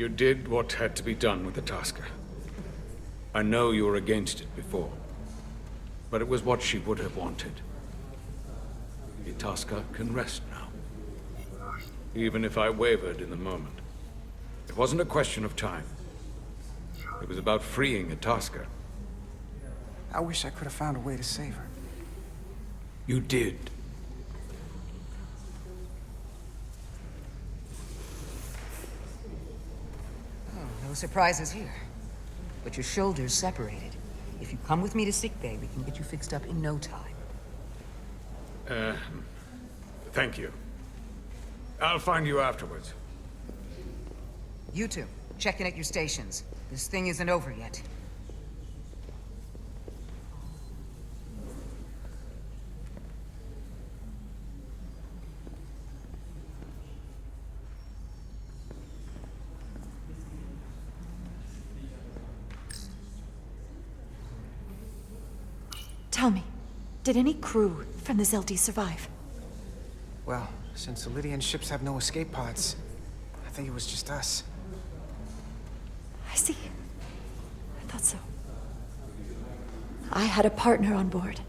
You did what had to be done with the Tasker. I know you were against it before, but it was what she would have wanted. The Tasker can rest now. Even if I wavered in the moment. It wasn't a question of time. It was about freeing a Tasker. I wish I could have found a way to save her. You did. Oh, no surprises here. But your shoulder's separated. If you come with me to sickbay, we can get you fixed up in no time. Thank you. I'll find you afterwards. You two, check in at your stations. This thing isn't over yet. Tell me, did any crew from the Zeldi survive? Well, since the Lydian ships have no escape pods, I think it was just us. I see. I thought so. I had a partner on board.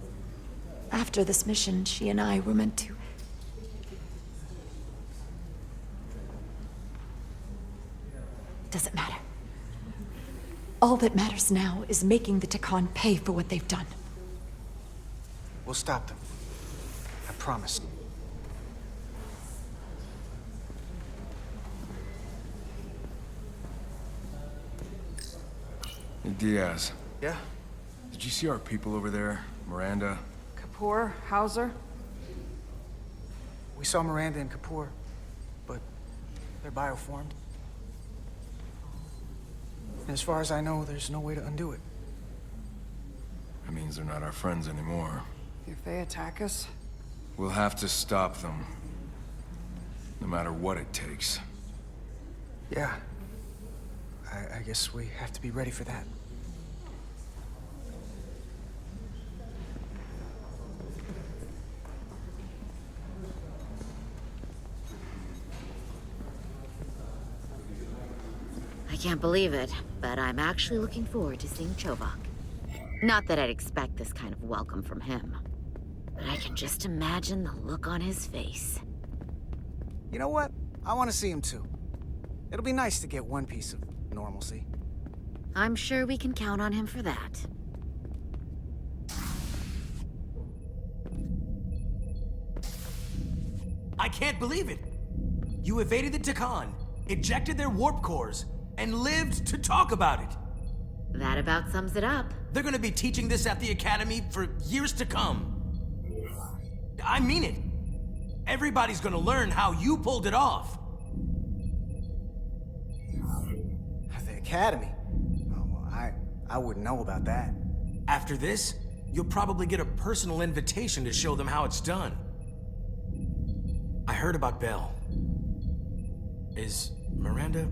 After this mission, she and I were meant to... Doesn't matter. All that matters now is making the Takan pay for what they've done. We'll stop them. I promise. Hey, Diaz. Yeah? Did you see our people over there? Miranda? Kapoor, Hauser? We saw Miranda and Kapoor, but they're bioformed. And as far as I know, there's no way to undo it. That means they're not our friends anymore. If they attack us? We'll have to stop them. No matter what it takes. Yeah. I guess we have to be ready for that. I can't believe it, but I'm actually looking forward to seeing Chovak. Not that I'd expect this kind of welcome from him, but I can just imagine the look on his face. You know what? I want to see him too. It'll be nice to get one piece of normalcy. I'm sure we can count on him for that. I can't believe it! You evaded the Takan, ejected their warp cores, and lived to talk about it! That about sums it up. They're gonna be teaching this at the Academy for years to come. I mean it. Everybody's gonna learn how you pulled it off. The Academy? Oh, well, I wouldn't know about that. After this, you'll probably get a personal invitation to show them how it's done. I heard about Belle. Is Miranda?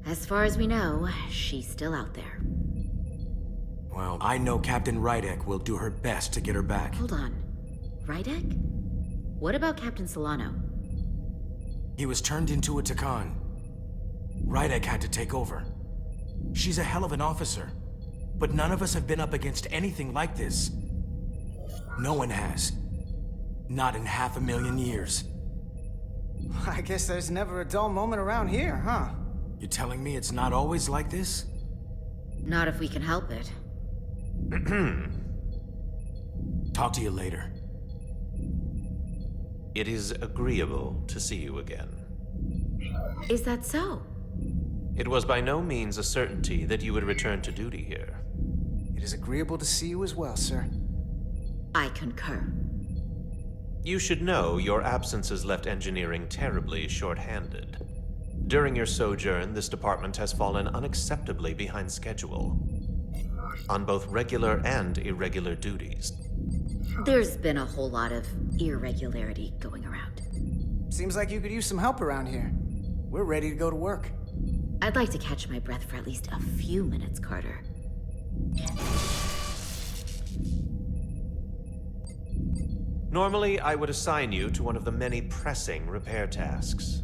As far as we know, she's still out there. Well, I know Captain Rydek will do her best to get her back. Hold on. Rydek? What about Captain Solano? He was turned into a Takan. Rydek had to take over. She's a hell of an officer, but none of us have been up against anything like this. No one has. Not in 500,000 years. I guess there's never a dull moment around here, huh? You're telling me it's not always like this? Not if we can help it. Talk to you later. It is agreeable to see you again. Is that so? It was by no means a certainty that you would return to duty here. It is agreeable to see you as well, sir. I concur. You should know your absence has left engineering terribly short-handed. During your sojourn, this department has fallen unacceptably behind schedule. On both regular and irregular duties. There's been a whole lot of irregularity going around. Seems like you could use some help around here. We're ready to go to work. I'd like to catch my breath for at least a few minutes, Carter. Normally, I would assign you to one of the many pressing repair tasks.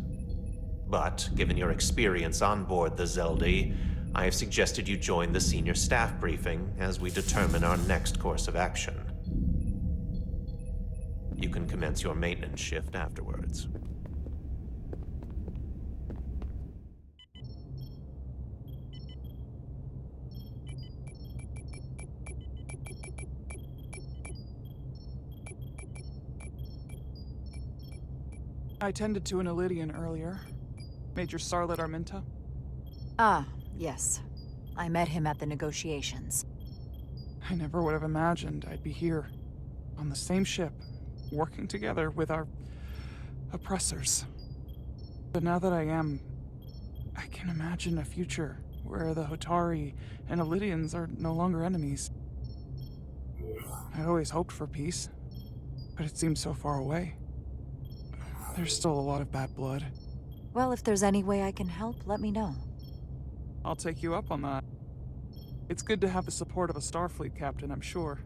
But, given your experience on board the Zeldi, I have suggested you join the senior staff briefing as we determine our next course of action. You can commence your maintenance shift afterwards. I tended to an Illidian earlier. Major Sarlet Arminta. Ah, yes. I met him at the negotiations. I never would have imagined I'd be here, on the same ship, working together with our oppressors. But now that I am, I can imagine a future where the Hotari and Illidians are no longer enemies. I'd always hoped for peace, but it seems so far away. There's still a lot of bad blood. Well, if there's any way I can help, let me know. I'll take you up on that. It's good to have the support of a Starfleet captain, I'm sure.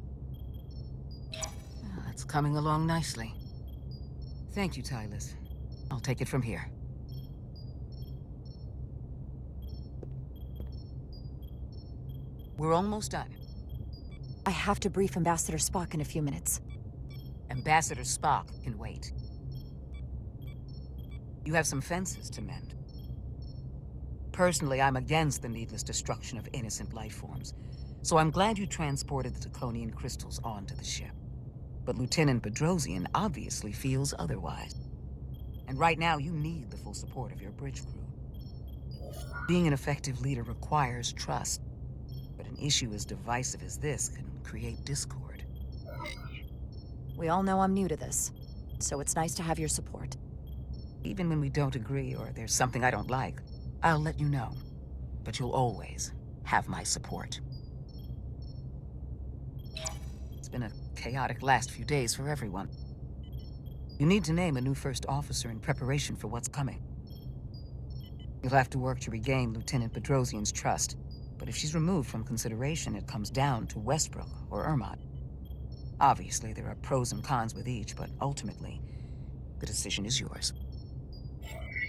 It's coming along nicely. Thank you, Tylus. I'll take it from here. We're almost done. I have to brief Ambassador Spock in a few minutes. Ambassador Spock can wait. You have some fences to mend. Personally, I'm against the needless destruction of innocent life forms, so I'm glad you transported the Draconian crystals onto the ship. But Lieutenant Bedrosian obviously feels otherwise. And right now, you need the full support of your bridge crew. Being an effective leader requires trust, but an issue as divisive as this can create discord. We all know I'm new to this, so it's nice to have your support. Even when we don't agree or there's something I don't like, I'll let you know. But you'll always have my support. It's been a chaotic last few days for everyone. You need to name a new first officer in preparation for what's coming. You'll have to work to regain Lieutenant Bedrosian's trust, but if she's removed from consideration, it comes down to Westbrook or Ermot. Obviously, there are pros and cons with each, but ultimately, the decision is yours.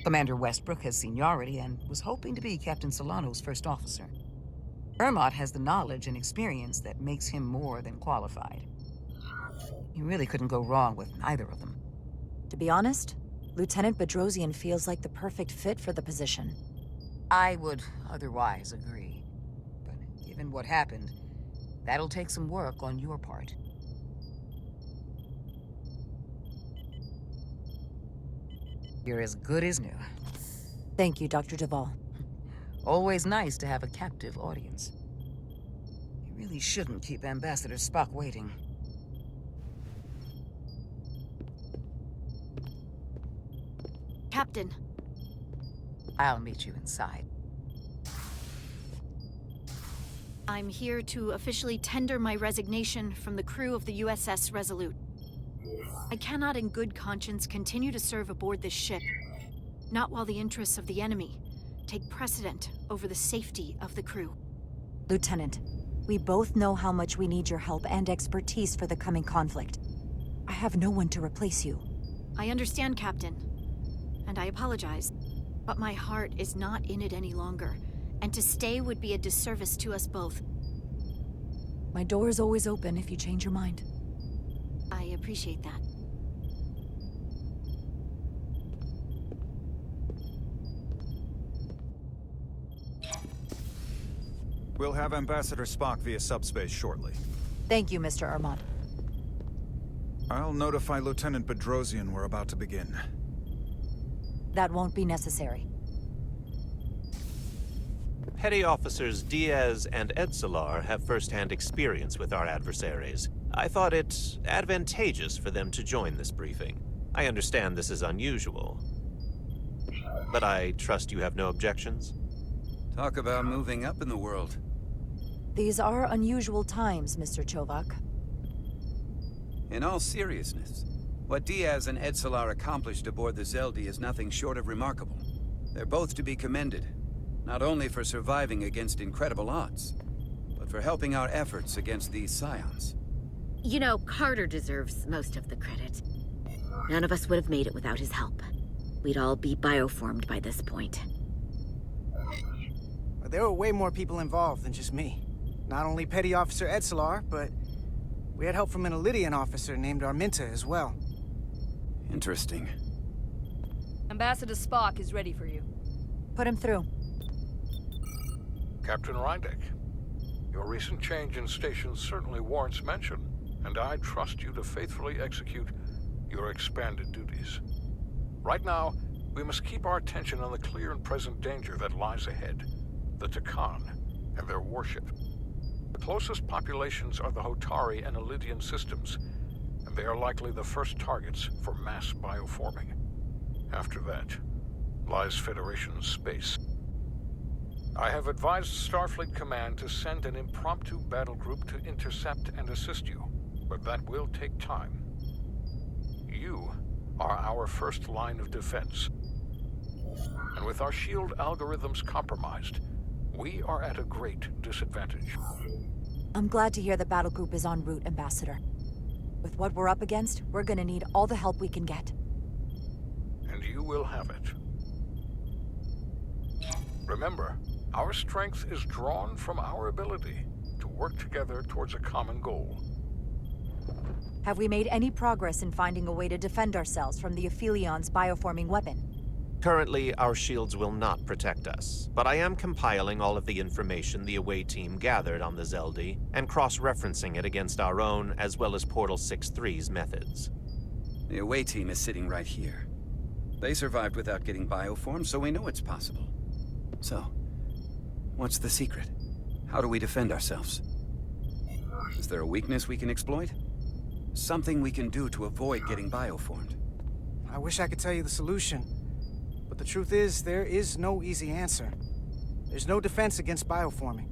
Commander Westbrook has seniority and was hoping to be Captain Solano's first officer. Ermot has the knowledge and experience that makes him more than qualified. You really couldn't go wrong with either of them. To be honest, Lieutenant Bedrosian feels like the perfect fit for the position. I would otherwise agree. But given what happened, that'll take some work on your part. You're as good as new. Thank you, Dr. Duvall. Always nice to have a captive audience. You really shouldn't keep Ambassador Spock waiting. Captain. I'll meet you inside. I'm here to officially tender my resignation from the crew of the USS Resolute. I cannot in good conscience continue to serve aboard this ship, not while the interests of the enemy take precedent over the safety of the crew. Lieutenant, we both know how much we need your help and expertise for the coming conflict. I have no one to replace you. I understand, Captain, and I apologize, but my heart is not in it any longer, and to stay would be a disservice to us both. My door is always open if you change your mind. I appreciate that. We'll have Ambassador Spock via subspace shortly. Thank you, Mr. Armand. I'll notify Lieutenant Bedrosian we're about to begin. That won't be necessary. Petty Officers Diaz and Edsolar have first-hand experience with our adversaries. I thought it advantageous for them to join this briefing. I understand this is unusual, but I trust you have no objections? Talk about moving up in the world. These are unusual times, Mr. Chovak. In all seriousness, what Diaz and Edsolar accomplished aboard the Zeldi is nothing short of remarkable. They're both to be commended, not only for surviving against incredible odds, but for helping our efforts against these scions. You know, Carter deserves most of the credit. None of us would have made it without his help. we'd all be bioformed by this point. There were way more people involved than just me. Not only Petty Officer Edsalar, but we had help from an Elydian officer named Arminta as well. Interesting. Ambassador Spock is ready for you. Put him through. Captain Rydek, your recent change in station certainly warrants mention, and I trust you to faithfully execute your expanded duties. Right now, we must keep our attention on the clear and present danger that lies ahead, the Takan and their warship. The closest populations are the Hotari and Elydian systems, and they are likely the first targets for mass bioforming. After that, lies Federation space. I have advised Starfleet Command to send an impromptu battle group to intercept and assist you, but that will take time. You are our first line of defense. And with our shield algorithms compromised, we are at a great disadvantage. I'm glad to hear the battle group is en route, Ambassador. With what we're up against, we're gonna need all the help we can get. And you will have it. Remember, our strength is drawn from our ability to work together towards a common goal. Have we made any progress in finding a way to defend ourselves from the Aphilion's bioforming weapon? Currently, our shields will not protect us, but I am compiling all of the information the away team gathered on the Zeldi and cross-referencing it against our own as well as Portal 6-3's methods. The away team is sitting right here. They survived without getting bioformed, so we know it's possible. So, what's the secret? How do we defend ourselves? Is there a weakness we can exploit? Something we can do to avoid getting bioformed? I wish I could tell you the solution, but the truth is, there is no easy answer. There's no defense against bioforming,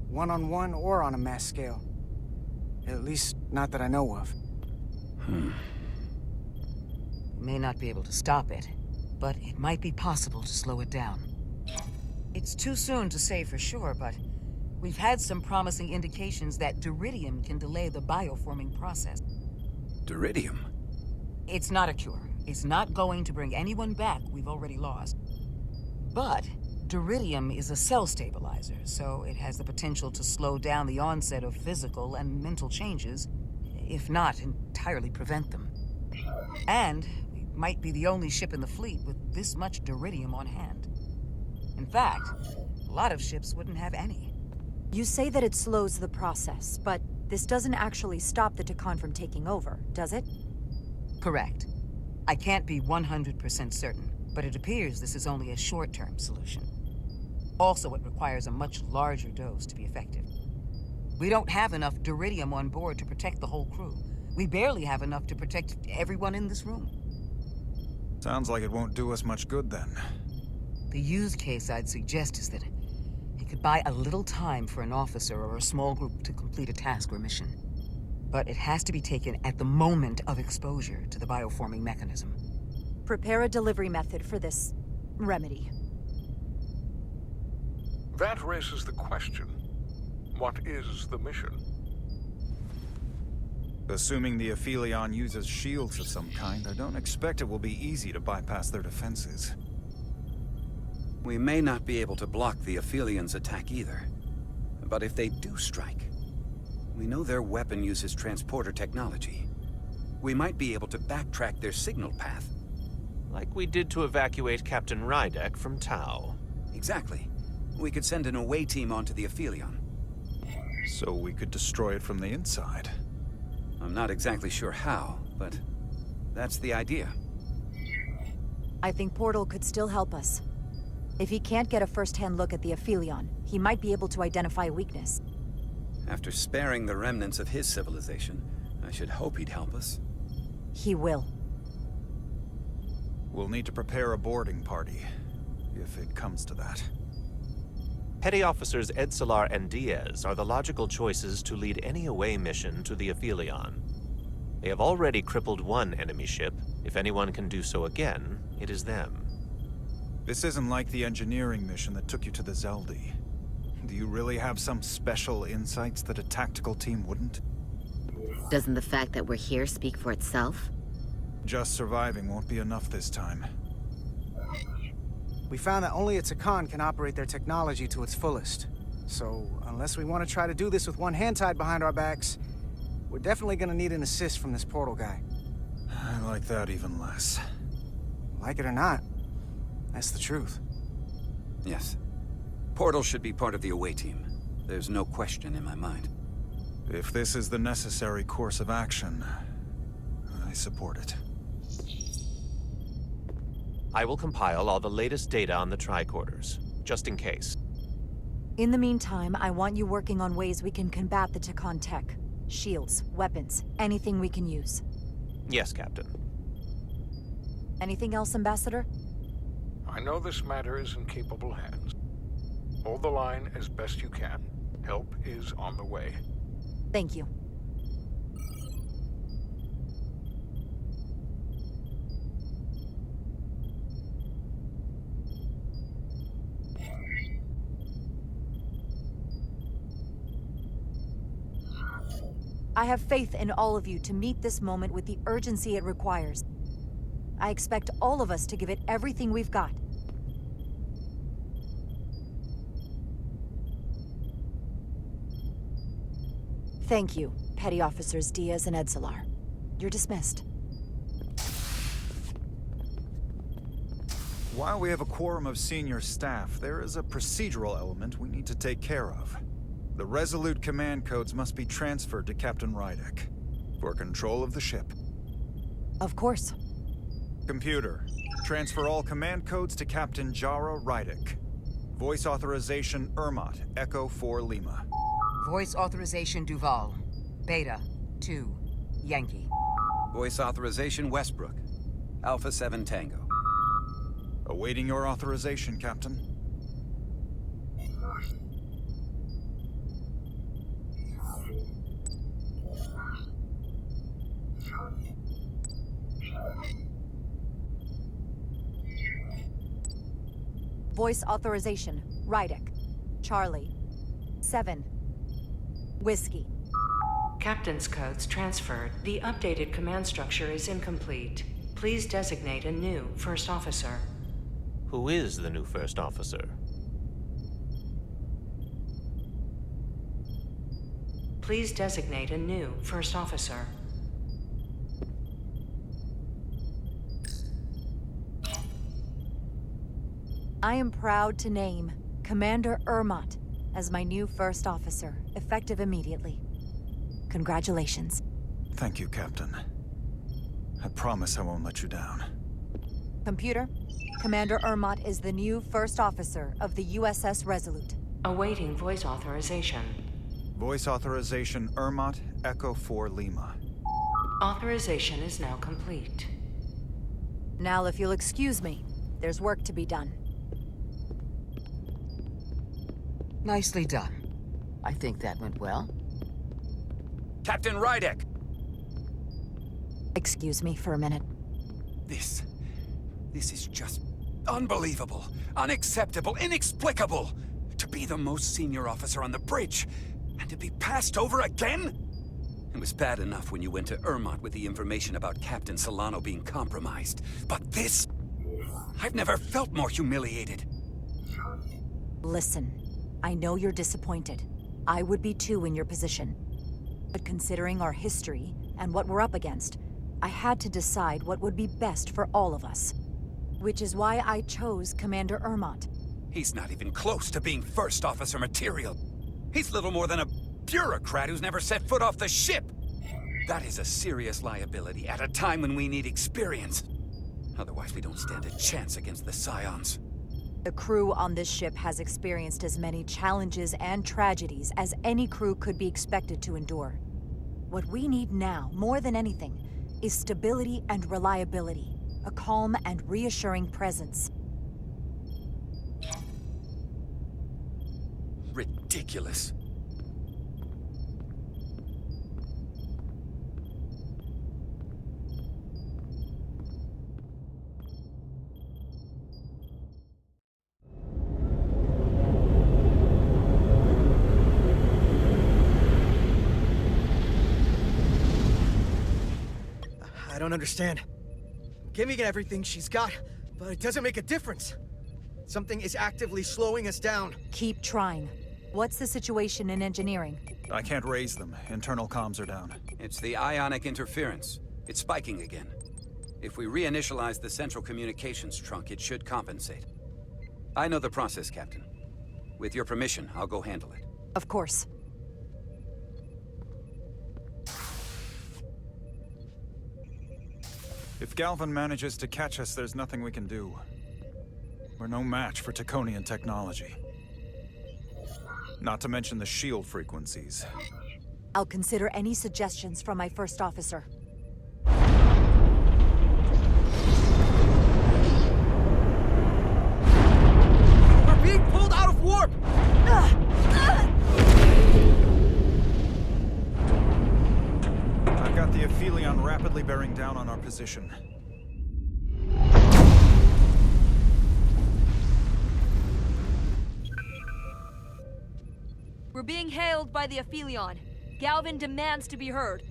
one-on-one or on a mass scale. At least, not that I know of. We may not be able to stop it, but it might be possible to slow it down. It's too soon to say for sure, but we've had some promising indications that Duridium can delay the bioforming process. Duridium? It's not a cure. It's not going to bring anyone back we've already lost. But Duridium is a cell stabilizer, so it has the potential to slow down the onset of physical and mental changes, if not entirely prevent them. And we might be the only ship in the fleet with this much Duridium on hand. In fact, a lot of ships wouldn't have any. You say that it slows the process, but this doesn't actually stop the Takan from taking over, does it? Correct. I can't be 100% certain, but it appears this is only a short-term solution. Also, it requires a much larger dose to be effective. We don't have enough Duridium on board to protect the whole crew. We barely have enough to protect everyone in this room. Sounds like it won't do us much good then. The use case I'd suggest is that it could buy a little time for an officer or a small group to complete a task or mission. But it has to be taken at the moment of exposure to the bioforming mechanism. Prepare a delivery method for this remedy. That raises the question, what is the mission? Assuming the Aphelion uses shields of some kind, I don't expect it will be easy to bypass their defenses. We may not be able to block the Aphelions' attack either. But if they do strike, we know their weapon uses transporter technology. We might be able to backtrack their signal path. Like we did to evacuate Captain Rydek from Tau. Exactly. We could send an away team onto the Aphelion. So we could destroy it from the inside. I'm not exactly sure how, but that's the idea. I think Portal could still help us. If he can't get a first-hand look at the Aphelion, he might be able to identify a weakness. After sparing the remnants of his civilization, I should hope he'd help us. He will. We'll need to prepare a boarding party, if it comes to that. Petty Officers Edsalar and Diaz are the logical choices to lead any away mission to the Aphelion. They have already crippled one enemy ship. If anyone can do so again, it is them. This isn't like the engineering mission that took you to the Zeldi. Do you really have some special insights that a tactical team wouldn't? Doesn't the fact that we're here speak for itself? Just surviving won't be enough this time. We found that only a Takan can operate their technology to its fullest. So, unless we want to try to do this with one hand tied behind our backs, we're definitely gonna need an assist from this portal guy. I like that even less. Like it or not, that's the truth. Yes. Portal should be part of the away team. There's no question in my mind. If this is the necessary course of action, I support it. I will compile all the latest data on the tricorders, just in case. In the meantime, I want you working on ways we can combat the Takan tech. Shields, weapons, anything we can use. Yes, Captain. Anything else, Ambassador? I know this matter is in capable hands. Hold the line as best you can. Help is on the way. Thank you. I have faith in all of you to meet this moment with the urgency it requires. I expect all of us to give it everything we've got. Thank you, Petty Officers Diaz and Edsalar. You're dismissed. While we have a quorum of senior staff, there is a procedural element we need to take care of. The Resolute command codes must be transferred to Captain Rydek for control of the ship. Of course. Computer, transfer all command codes to Captain Jara Rydek. Voice authorization Ermot, Echo 4 Lima. Voice authorization Duval. Beta 2 Yankee. Voice authorization Westbrook. Alpha 7 Tango. Awaiting your authorization, Captain. Voice authorization, Rydek. Charlie. 7. Whiskey. Captain's codes transferred. The updated command structure is incomplete. Please designate a new first officer. Who is the new first officer? Please designate a new first officer. I am proud to name Commander Ermot as my new first officer, effective immediately. Congratulations. Thank you, Captain. I promise I won't let you down. Computer, Commander Ermot is the new first officer of the USS Resolute. Awaiting voice authorization. Voice authorization Ermot, Echo 4 Lima. Authorization is now complete. Now, if you'll excuse me, there's work to be done. Nicely done. I think that went well. Captain Rydek! Excuse me for a minute. This is just unbelievable, unacceptable, inexplicable! To be the most senior officer on the bridge, and to be passed over again? It was bad enough when you went to Ermot with the information about Captain Solano being compromised. But this... I've never felt more humiliated. Listen, I know you're disappointed. I would be too in your position. But considering our history and what we're up against, I had to decide what would be best for all of us. Which is why I chose Commander Ermot. He's not even close to being first officer material. He's little more than a bureaucrat who's never set foot off the ship. That is a serious liability at a time when we need experience. Otherwise, we don't stand a chance against the Scions. The crew on this ship has experienced as many challenges and tragedies as any crew could be expected to endure. What we need now, more than anything, is stability and reliability. A calm and reassuring presence. Ridiculous. I don't understand. Giving everything she's got, but it doesn't make a difference. Something is actively slowing us down. Keep trying. What's the situation in engineering? I can't raise them. Internal comms are down. It's the ionic interference. It's spiking again. If we reinitialize the central communications trunk, it should compensate. I know the process, Captain. With your permission, I'll go handle it. Of course. If Galvin manages to catch us, there's nothing we can do. We're no match for Taconian technology. Not to mention the shield frequencies. I'll consider any suggestions from my first officer. We're being pulled out of warp! I've got the Aphelion rapidly bearing down on our position. We're being hailed by the Aphelion. Galvin demands to be heard.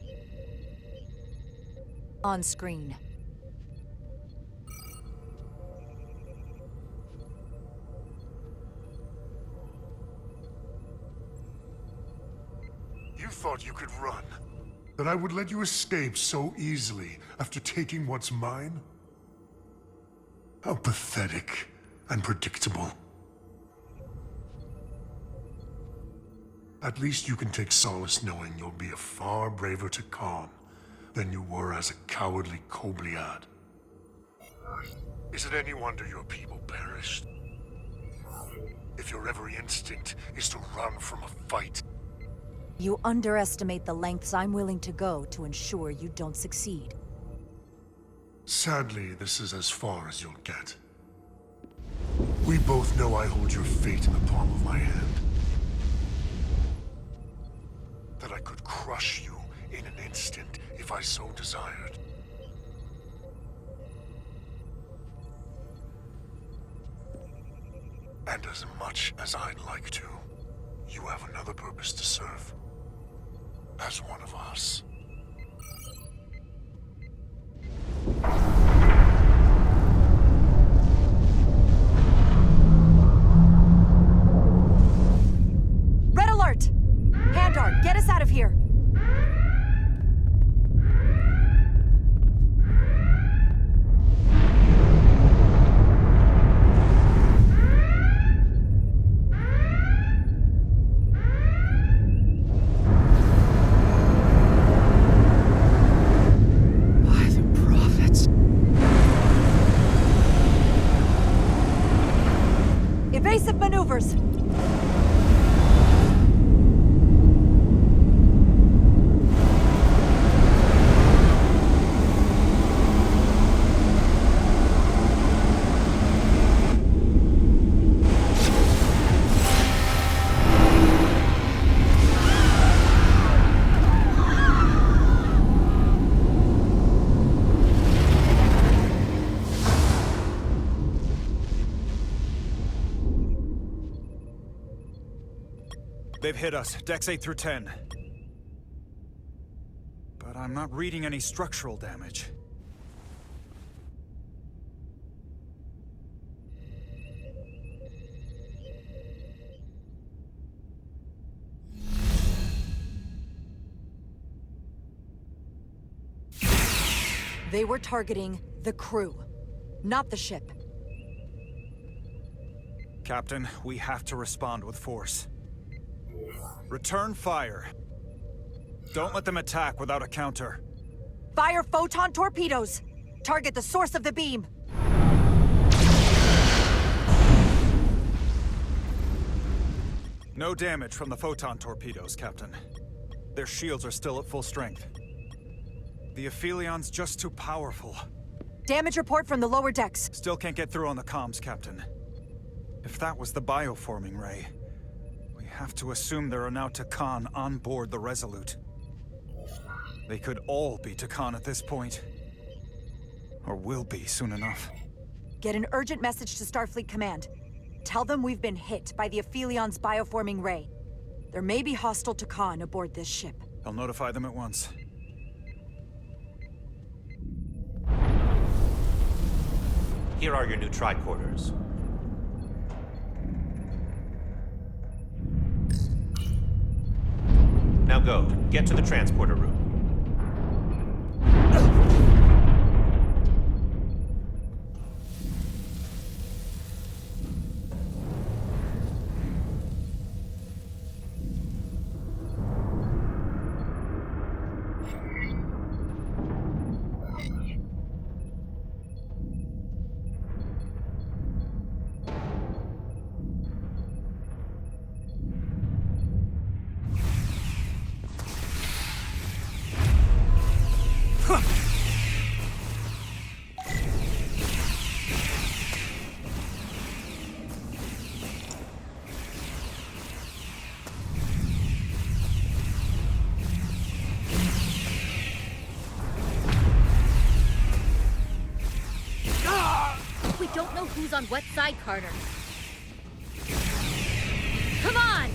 On screen. You thought you could run? That I would let you escape so easily after taking what's mine? How pathetic and predictable. At least you can take solace knowing you'll be a far braver Takan than you were as a cowardly Kobliad. Is it any wonder your people perished? If your every instinct is to run from a fight. You underestimate the lengths I'm willing to go to ensure you don't succeed. Sadly, this is as far as you'll get. We both know I hold your fate in the palm of my hand. That I could crush you in an instant if I so desired. And as much as I'd like to, you have another purpose to serve. As one of us. Red alert! Handar, get us out of here! Evasive maneuvers! They've hit us, Dex 8 through 10. But I'm not reading any structural damage. They were targeting the crew, not the ship. Captain, we have to respond with force. Return fire. Don't let them attack without a counter. Fire photon torpedoes! Target the source of the beam! No damage from the photon torpedoes, Captain. Their shields are still at full strength. The Aphelion's just too powerful. Damage report from the lower decks. Still can't get through on the comms, Captain. If that was the bioforming ray, we have to assume there are now Takan on board the Resolute. They could all be Takan at this point. Or will be soon enough. Get an urgent message to Starfleet Command. Tell them we've been hit by the Aphelion's bioforming ray. There may be hostile Takan aboard this ship. I'll notify them at once. Here are your new tricorders. go. Get to the transporter room. We don't know who's on what side, Carter. Come on!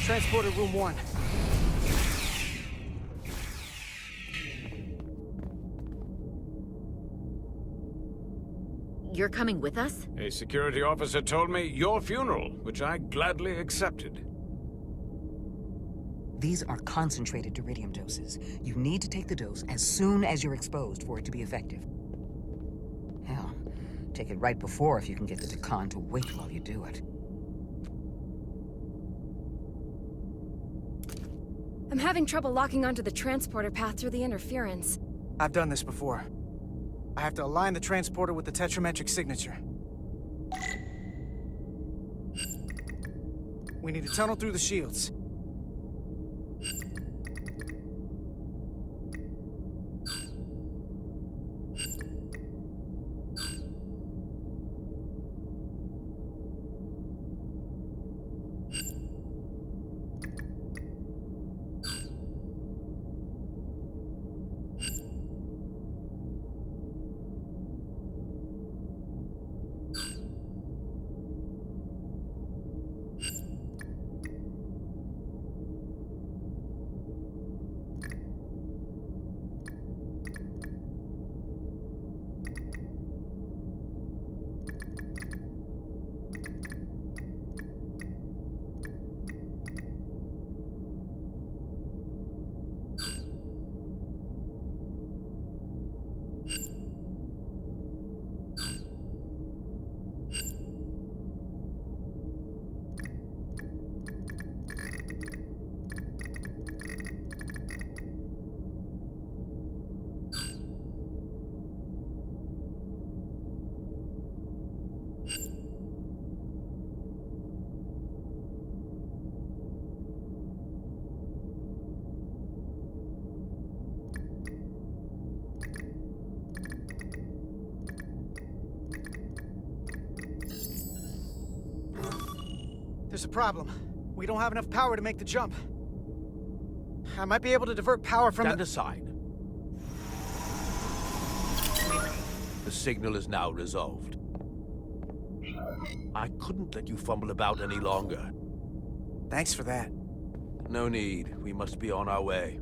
Transporter room 1. You're coming with us? A security officer told me your funeral, which I gladly accepted. These are concentrated deuterium doses. You need to take the dose as soon as you're exposed for it to be effective. Hell, take it right before if you can get the Takan to wait while you do it. I'm having trouble locking onto the transporter path through the interference. I've done this before. I have to align the transporter with the tetrametric signature. We need to tunnel through the shields. There's a problem. We don't have enough power to make the jump. I might be able to divert power from Stand aside. The signal is now resolved. I couldn't let you fumble about any longer. Thanks for that. No need. We must be on our way.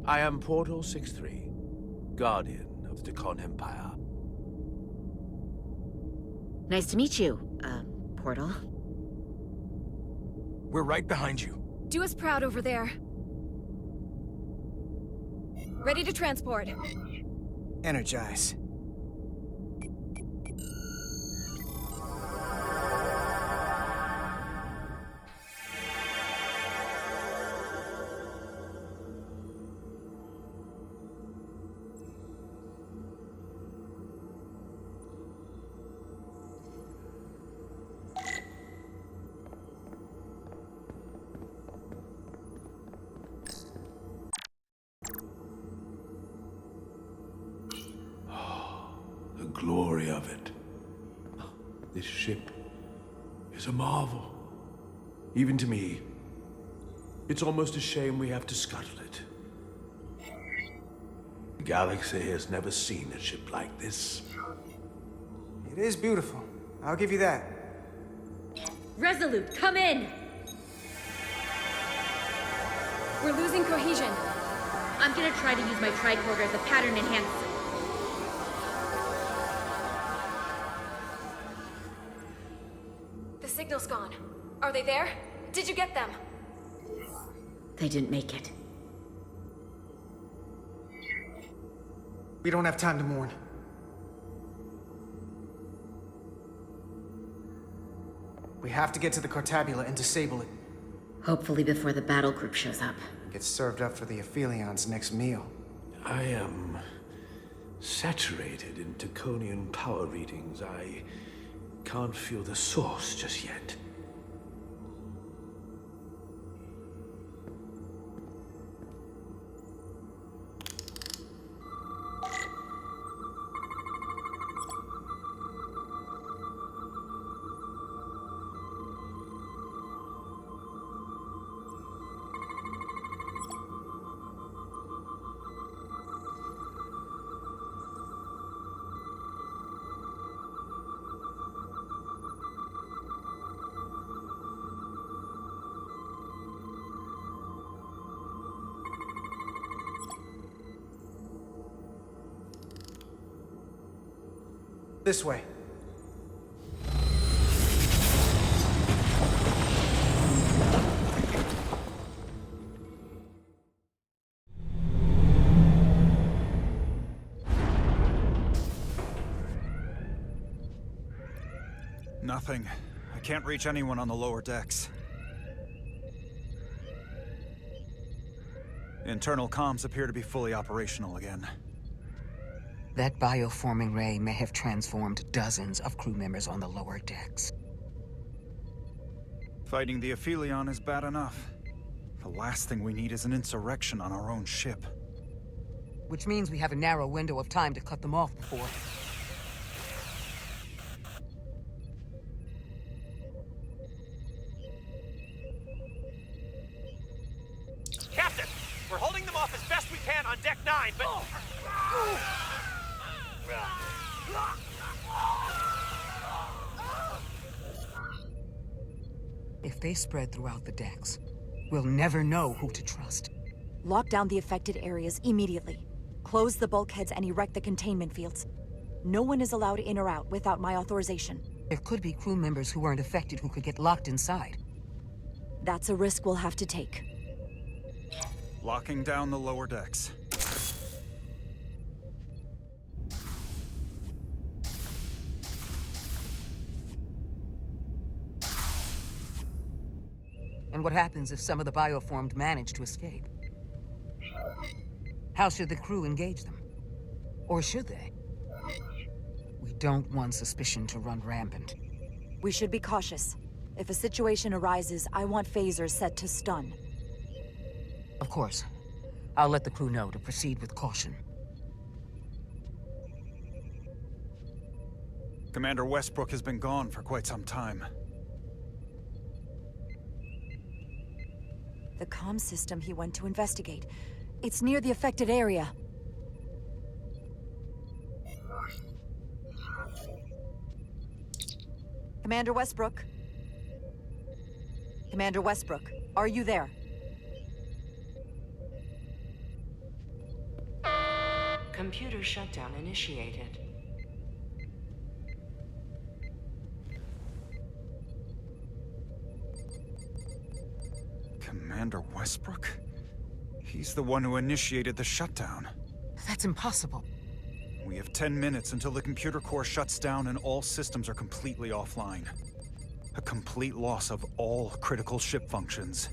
I am Portal 63, Guardian of the Takan Empire. Nice to meet you, Portal. We're right behind you. Do us proud over there. Ready to transport. Energize. ship is a marvel. Even to me, it's almost a shame we have to scuttle it. The galaxy has never seen a ship like this. It is beautiful. I'll give you that. Resolute, come in! We're losing cohesion. I'm gonna try to use my tricorder as a pattern enhancer. The signal's gone. Are they there? Did you get them? They didn't make it. We don't have time to mourn. We have to get to the Cartabula and disable it. Hopefully before the battle group shows up. Get served up for the Aphelions' next meal. I am saturated in Taconian power readings. I can't feel the source just yet. This way. Nothing. I can't reach anyone on the lower decks. Internal comms appear to be fully operational again. That bioforming ray may have transformed dozens of crew members on the lower decks. Fighting the Aphelion is bad enough. The last thing we need is an insurrection on our own ship. Which means we have a narrow window of time to cut them off before... Captain! We're holding them off as best we can on Deck 9, but... If they spread throughout the decks, we'll never know who to trust. Lock down the affected areas immediately. Close the bulkheads and erect the containment fields. No one is allowed in or out without my authorization. There could be crew members who weren't affected who could get locked inside. That's a risk we'll have to take. Locking down the lower decks. And what happens if some of the bioformed manage to escape? How should the crew engage them? Or should they? We don't want suspicion to run rampant. We should be cautious. If a situation arises, I want phasers set to stun. Of course. I'll let the crew know to proceed with caution. Commander Westbrook has been gone for quite some time. The comm system he went to investigate. It's near the affected area. Commander Westbrook? Commander Westbrook, are you there? Computer shutdown initiated. Commander Westbrook? He's the one who initiated the shutdown. That's impossible. We have 10 minutes until the computer core shuts down and all systems are completely offline. A complete loss of all critical ship functions.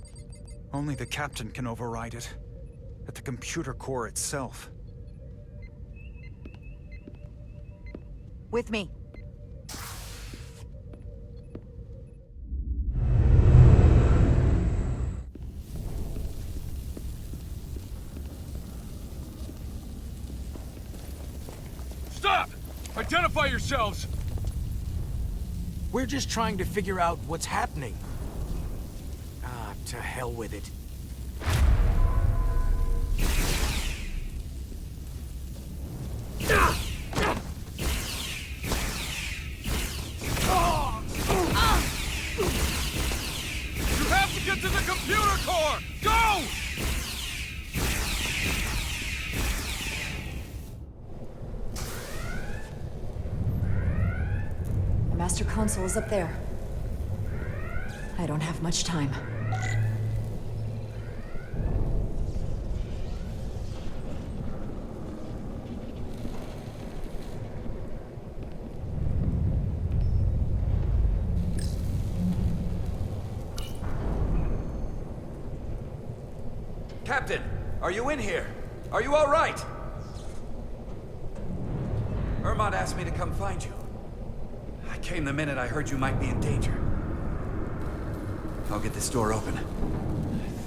Only the captain can override it. At the computer core itself. With me. Stop! Identify yourselves! We're just trying to figure out what's happening. Ah, to hell with it. You have to get to the computer core! Go! The master console is up there. I don't have much time. Captain, are you in here? Are you all right? Ermont asked me to come find you. I came the minute I heard you might be in danger. I'll get this door open. I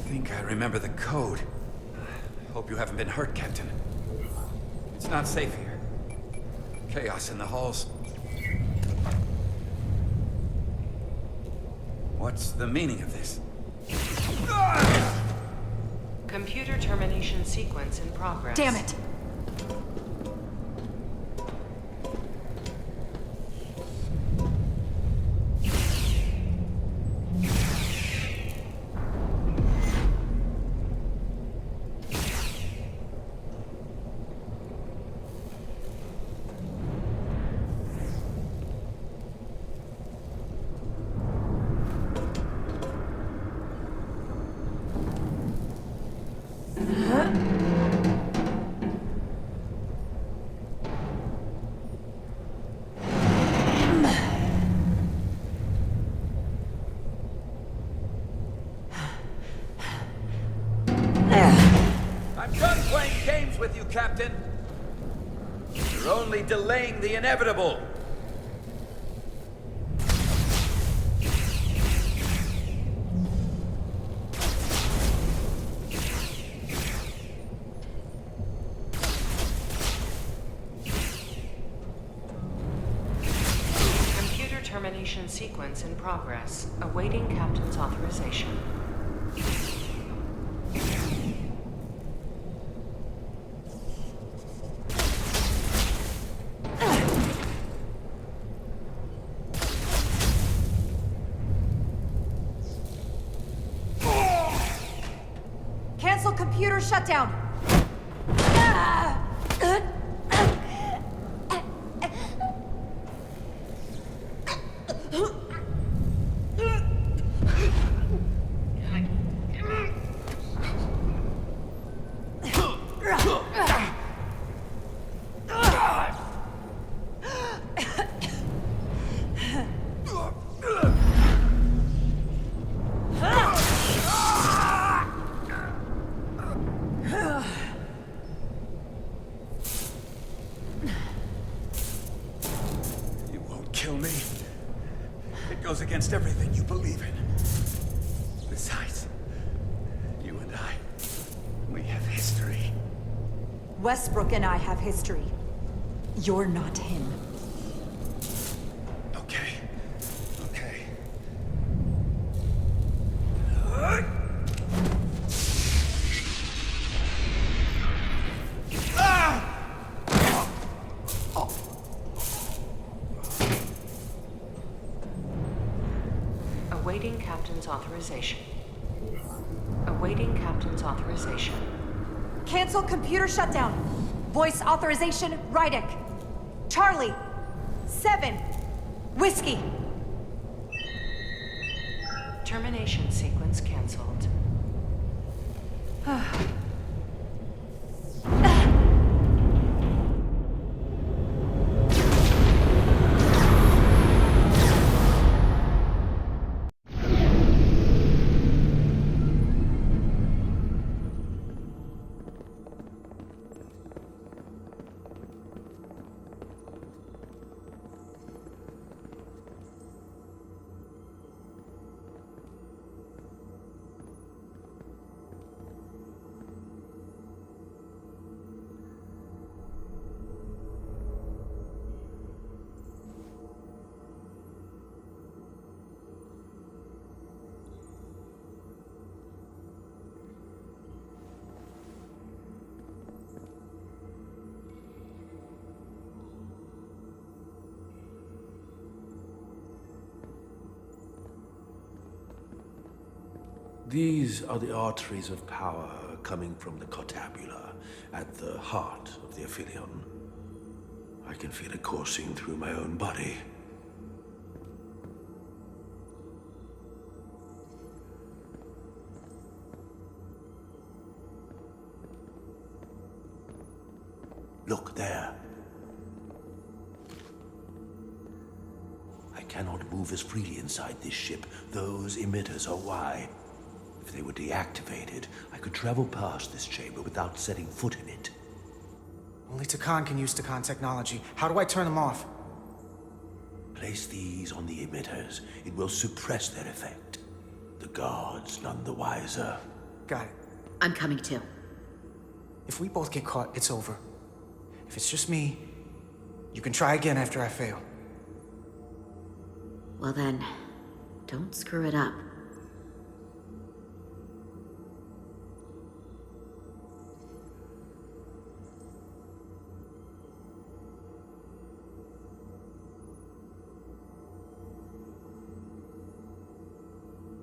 think I remember the code. Hope you haven't been hurt, Captain. It's not safe here. Chaos in the halls. What's the meaning of this? Computer termination sequence in progress. Damn it! I'm done playing games with you, Captain. You're only delaying the inevitable. Computer termination sequence in progress. Awaiting Captain's authorization. Cancel computer shutdown! You won't kill me. It goes against everything you believe in. Besides, you and I, we have history. Westbrook and I have history. You're not him. Okay. Okay. Awaiting Captain's authorization. Awaiting Captain's authorization. Cancel computer shutdown. Voice authorization, Rydick. Charlie. 7. Whiskey. Termination sequence cancelled. These are the arteries of power coming from the cortabula at the heart of the Aphelion. I can feel it coursing through my own body. Look there. I cannot move as freely inside this ship. Those emitters are why. If they were deactivated, I could travel past this chamber without setting foot in it. Only Takan can use Takan technology. How do I turn them off? Place these on the emitters. It will suppress their effect. The guards none the wiser. Got it. I'm coming too. If we both get caught, it's over. If it's just me, you can try again after I fail. Well then, don't screw it up.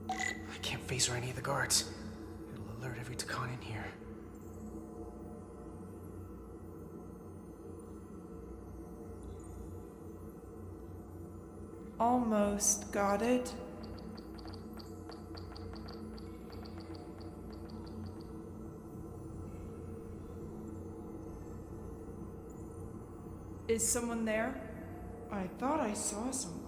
I can't phaser any of the guards. It'll alert every Takan in here. Almost got it. Is someone there? I thought I saw someone.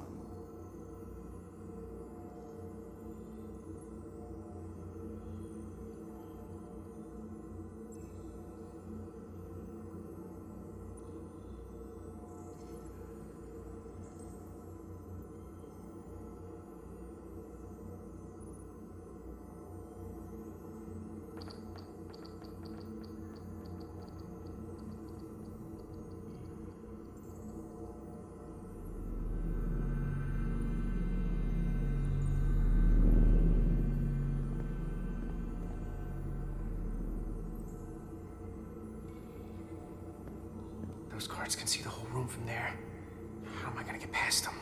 Those guards can see the whole room from there. How am I gonna get past them?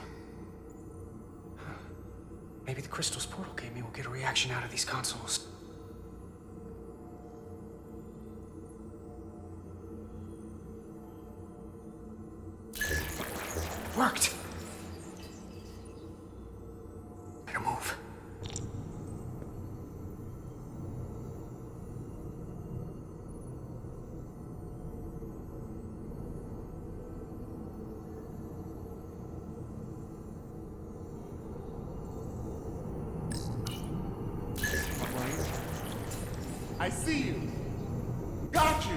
Maybe the crystals portal gave me will get a reaction out of these consoles. Worked! Better move. I see you. Got you.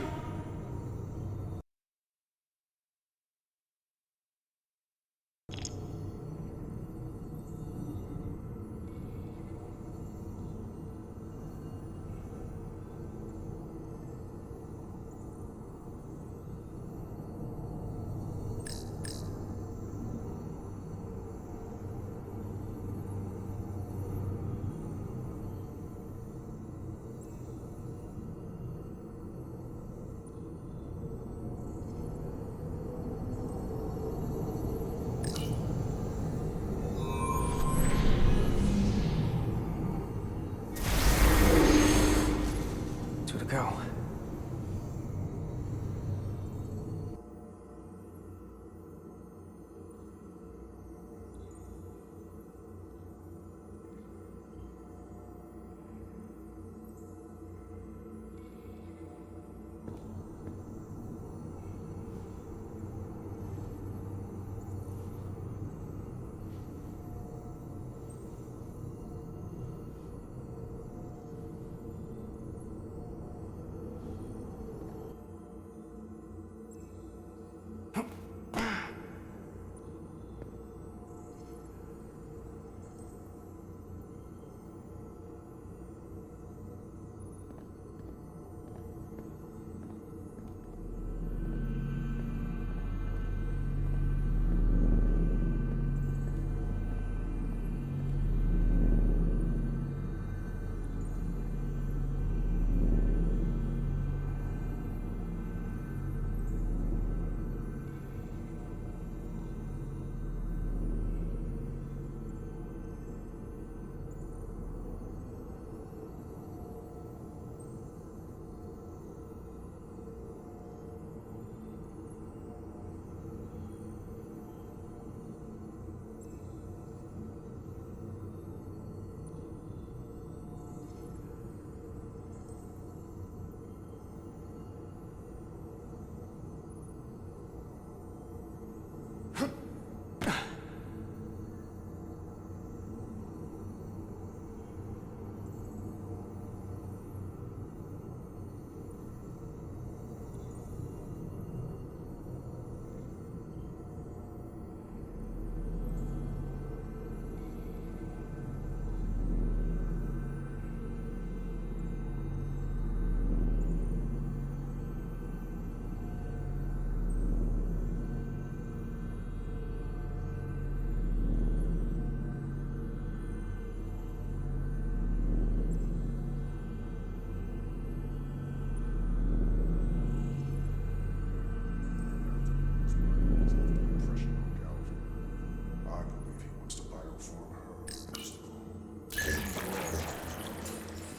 Two to go.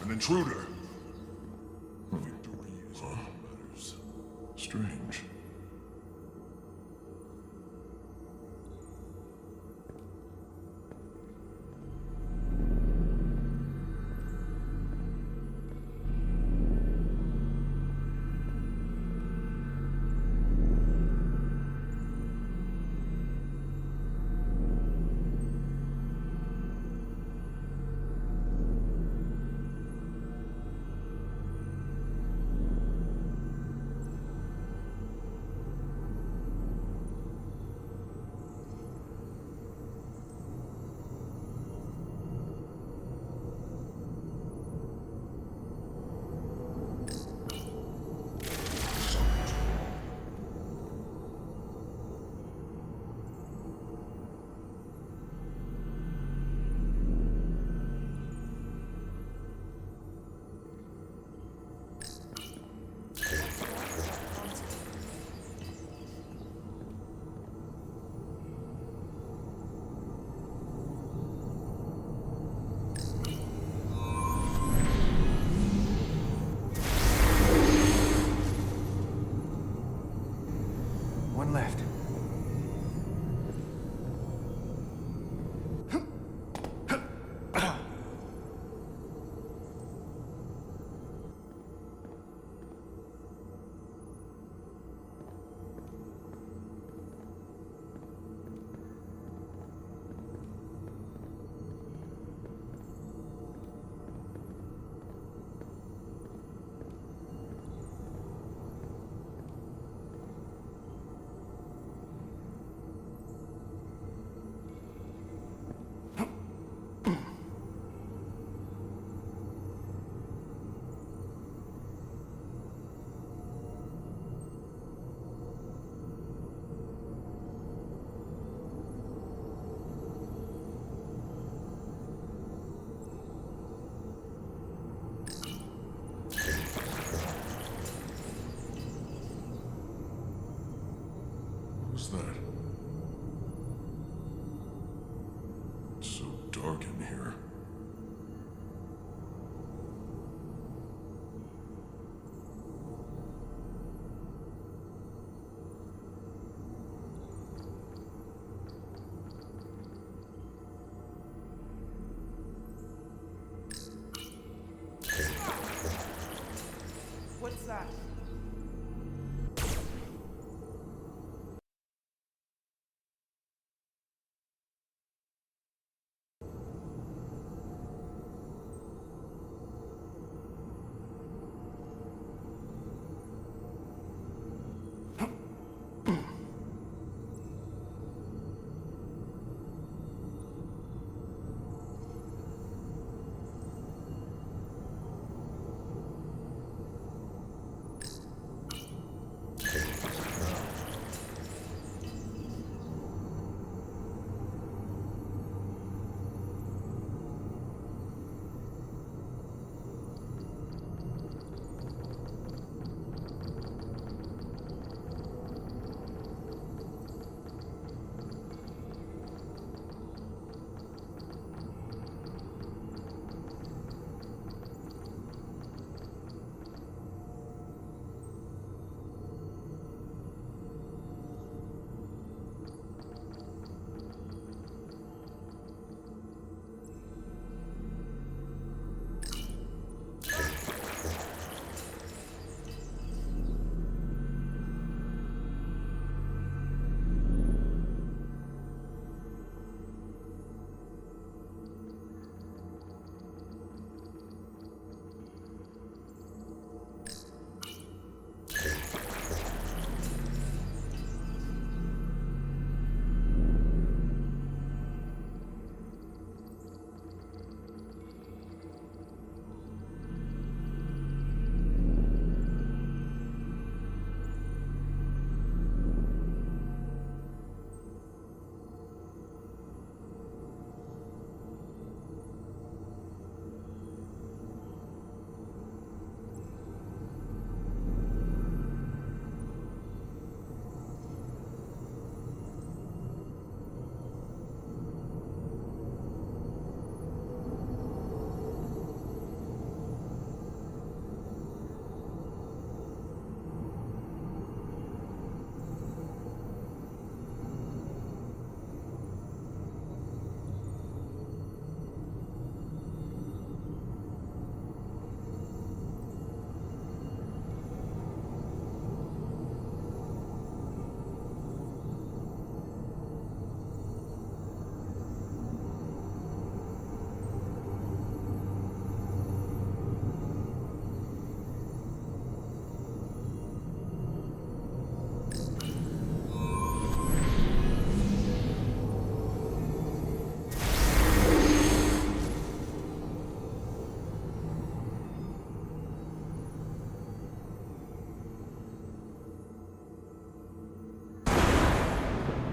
An intruder. Huh? Strange.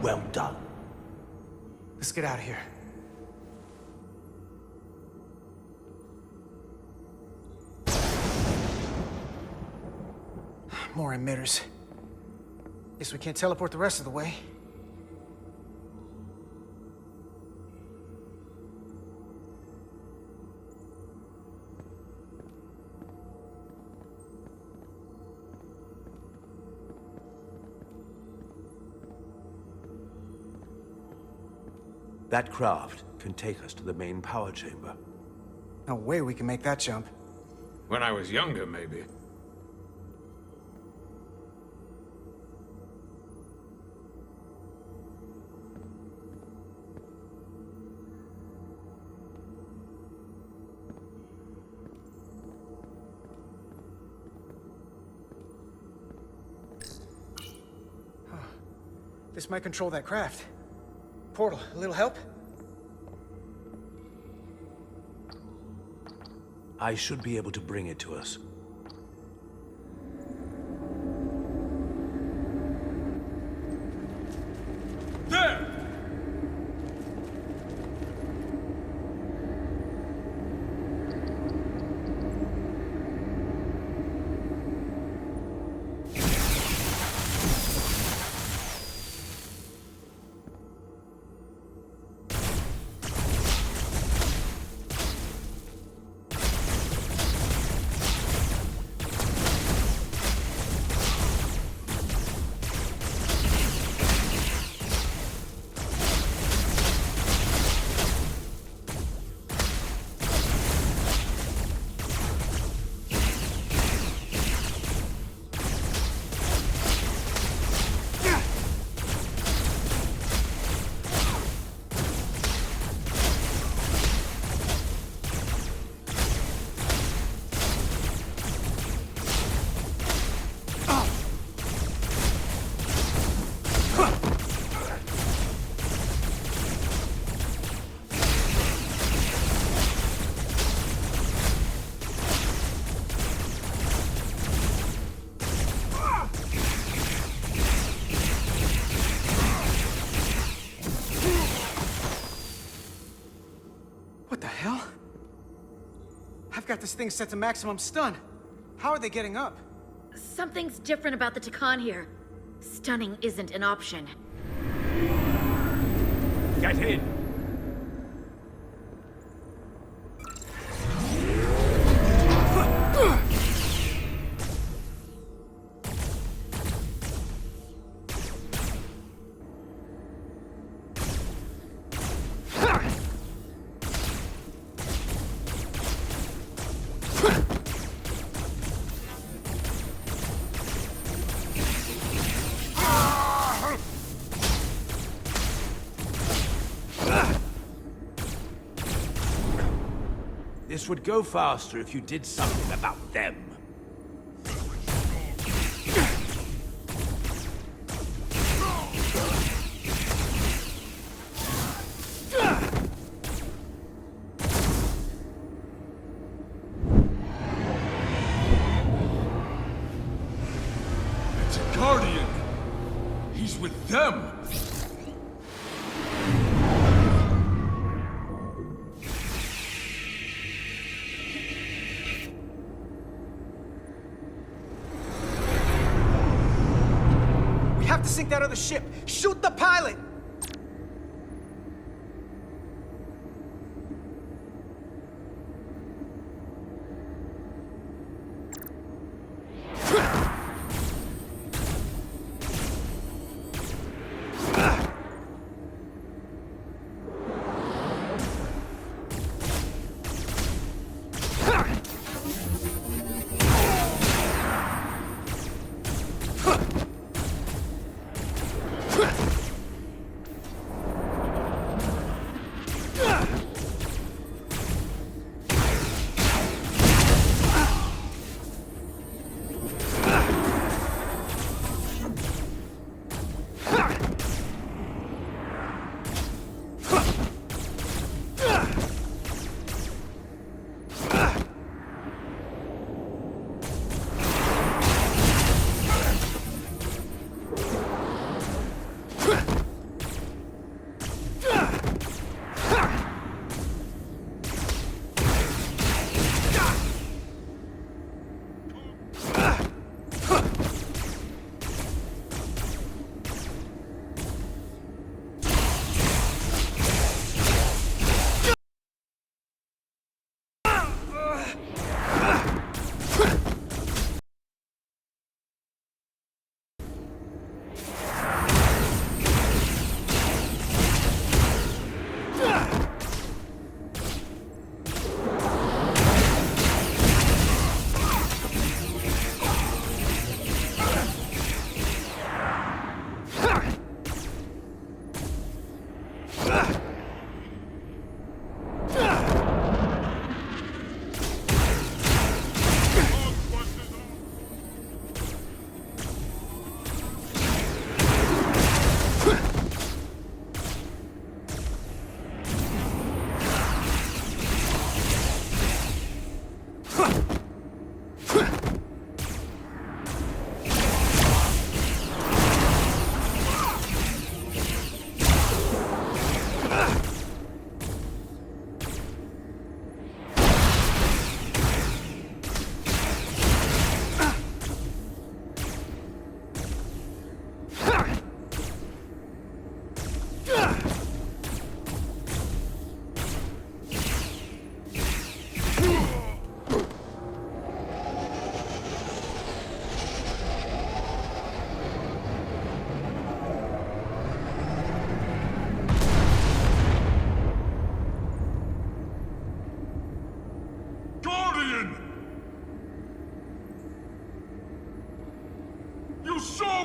Well done. Let's get out of here. More emitters. Guess we can't teleport the rest of the way. That craft can take us to the main power chamber. No way we can make that jump. When I was younger, maybe. This might control that craft. Portal, a little help? I should be able to bring it to us. There! What the hell? I've got this thing set to maximum stun. How are they getting up? Something's different about the Takan here. Stunning isn't an option. Get in! This would go faster if you did something about them. It's a Guardian! He's with them! We have to sink that other ship! Shoot the pilot!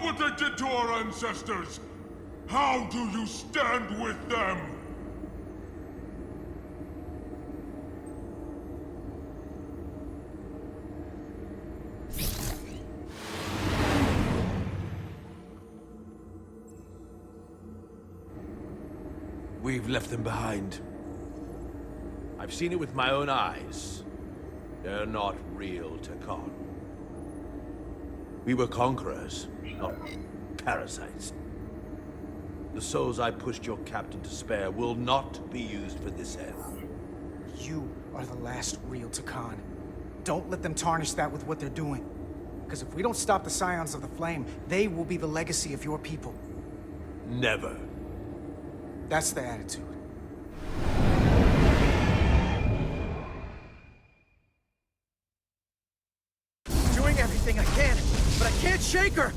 saw what they did to our ancestors! How do you stand with them? We've left them behind. I've seen it with my own eyes. They're not real Takan. We were conquerors, not parasites. The souls I pushed your captain to spare will not be used for this end. You are the last real Takan. Don't let them tarnish that with what they're doing. Because if we don't stop the Scions of the Flame, they will be the legacy of your people. Never. That's the attitude. Doing everything I can, but I can't shake her!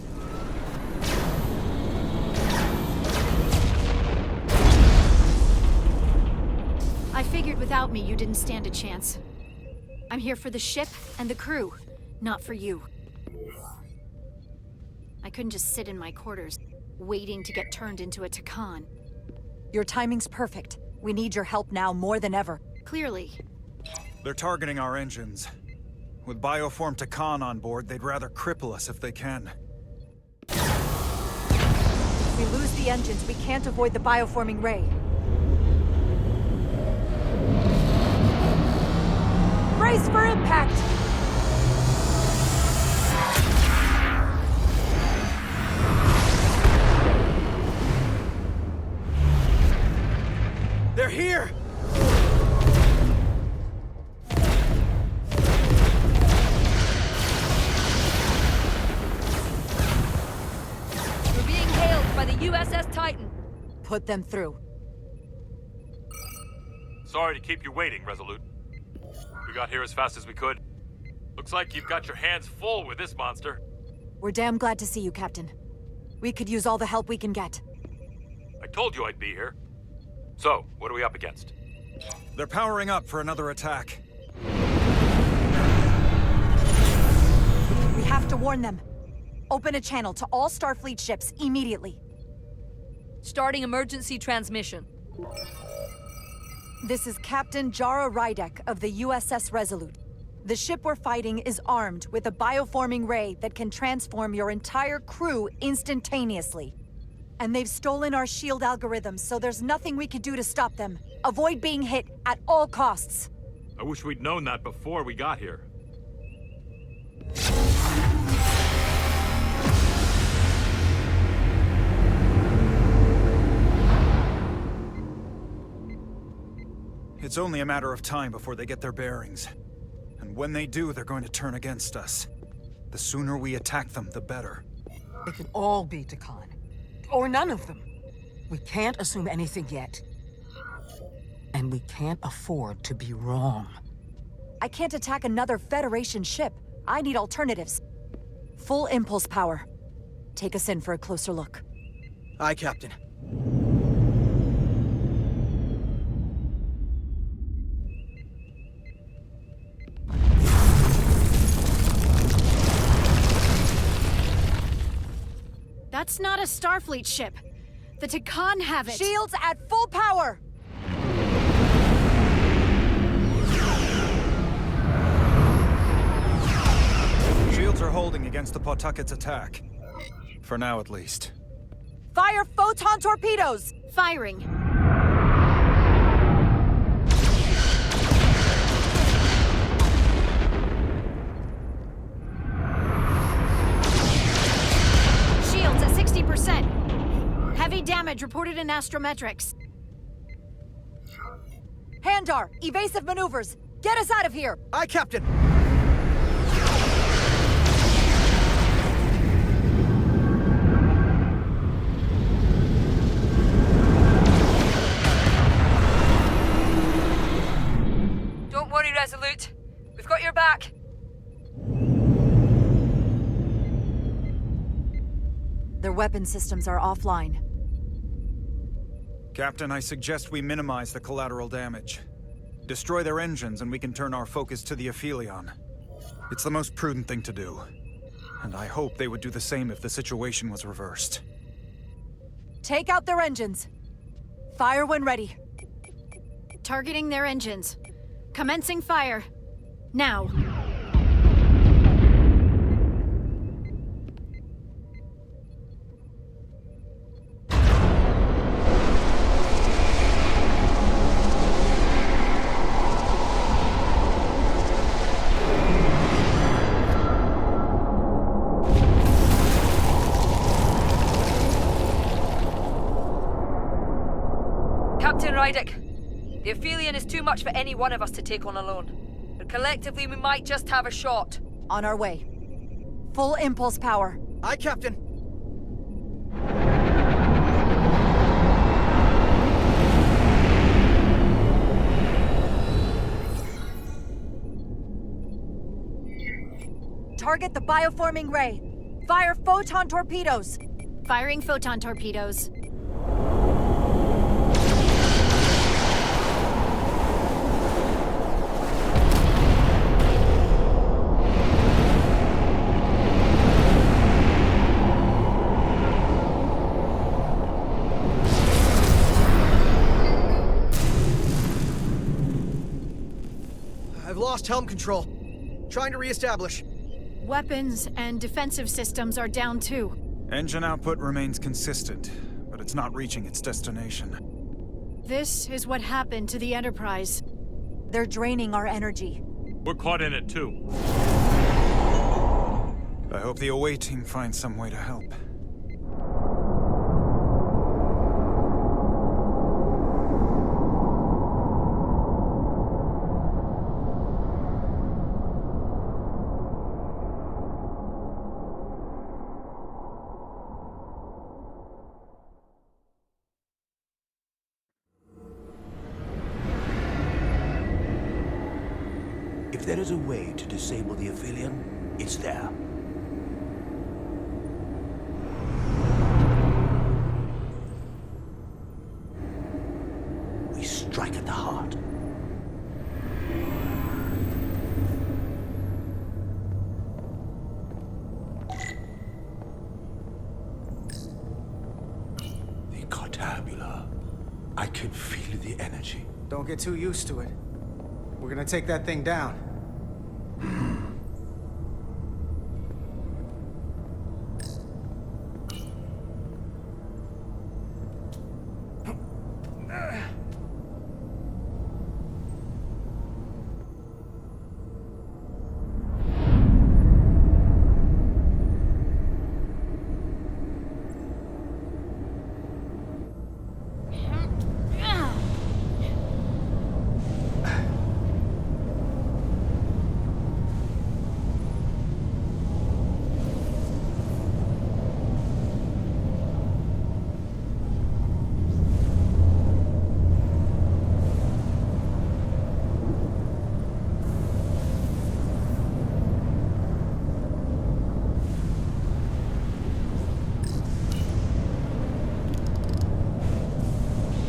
I figured without me you didn't stand a chance. I'm here for the ship and the crew, not for you. I couldn't just sit in my quarters, waiting to get turned into a Takan. Your timing's perfect. We need your help now more than ever. Clearly. They're targeting our engines. With Bioform Takan on board, they'd rather cripple us if they can. If we lose the engines, we can't avoid the bioforming ray. Brace for impact! They're here! We're being hailed by the USS Titan. Put them through. Sorry to keep you waiting, Resolute. We got here as fast as we could. Looks like you've got your hands full with this monster. We're damn glad to see you, Captain. We could use all the help we can get. I told you I'd be here. So, what are we up against? They're powering up for another attack. We have to warn them. Open a channel to all Starfleet ships immediately. Starting emergency transmission. This is Captain Jara Rydek of the USS Resolute. The ship we're fighting is armed with a bioforming ray that can transform your entire crew instantaneously. And they've stolen our shield algorithms, so there's nothing we could do to stop them. Avoid being hit at all costs. I wish we'd known that before we got here. It's only a matter of time before they get their bearings. And when they do, they're going to turn against us. The sooner we attack them, the better. They could all be Takan. Or none of them. We can't assume anything yet. And we can't afford to be wrong. I can't attack another Federation ship. I need alternatives. Full impulse power. Take us in for a closer look. Aye, Captain. That's not a Starfleet ship. The Takan have it. Shields at full power! Shields are holding against the Pawtucket's attack. For now, at least. Fire photon torpedoes! Firing. Shields at 60%. Heavy damage reported in astrometrics. Handar, evasive maneuvers. Get us out of here! Aye, Captain! Don't worry, Resolute. We've got your back. Their weapon systems are offline. Captain, I suggest we minimize the collateral damage. Destroy their engines and we can turn our focus to the Aphelion. It's the most prudent thing to do. and I hope they would do the same if the situation was reversed. Take out their engines. Fire when ready. Targeting their engines. Commencing fire. Now. Captain Rydick, the Aphelion is too much for any one of us to take on alone. But collectively, we might just have a shot. On our way. Full impulse power. Aye, Captain. Target the bioforming ray. Fire photon torpedoes. Firing photon torpedoes. I've lost helm control. Trying to reestablish. Weapons and defensive systems are down too. Engine output remains consistent, but it's not reaching its destination. This is what happened to the Enterprise. They're draining our energy. We're caught in it too. I hope the away team finds some way to help. If there is a way to disable the Aphelion, it's there. We strike at the heart. The Cartabula. I can feel the energy. Don't get too used to it. We're gonna take that thing down.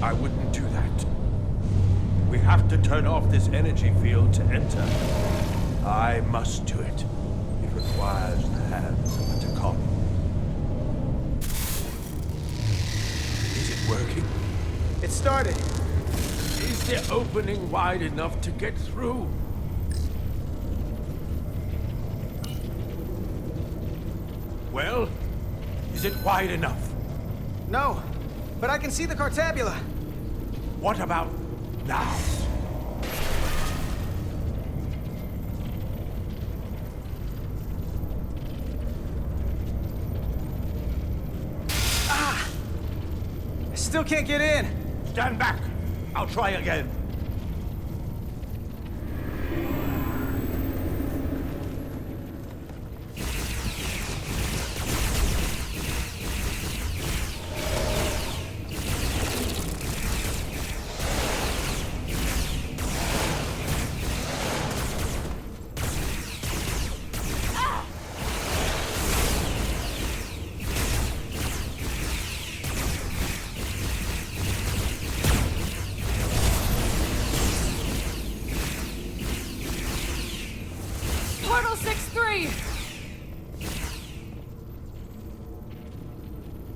I wouldn't do that. We have to turn off this energy field to enter. I must do it. It requires the hands of a Takan. Is it working? It started. Is the opening wide enough to get through? Well, is it wide enough? No, but I can see the Cartabula. What about now? Ah! I still can't get in. Stand back. I'll try again. Portal 6-3!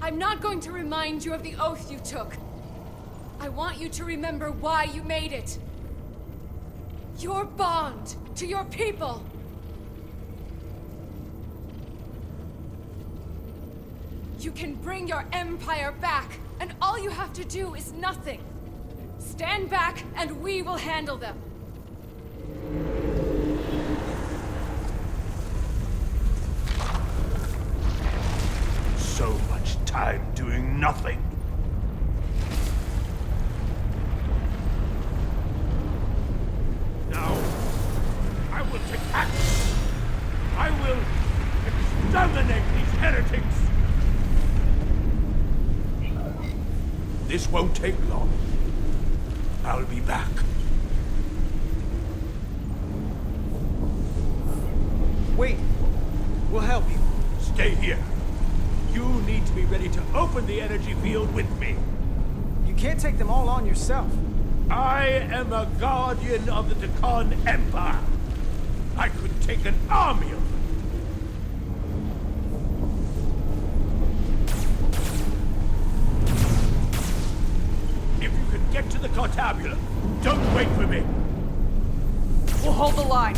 I'm not going to remind you of the oath you took. I want you to remember why you made it. Your bond to your people. You can bring your empire back, and all you have to do is nothing. Stand back, and we will handle them. So much time doing nothing. Now, I will take action. I will exterminate these heretics. This won't take long. I'll be back. Wait. We'll help you. Stay here. You need to be ready to open the energy field with me. You can't take them all on yourself. I am a guardian of the Takan Empire. I could take an army of them. If you can get to the Cartabula, don't wait for me. We'll hold the line.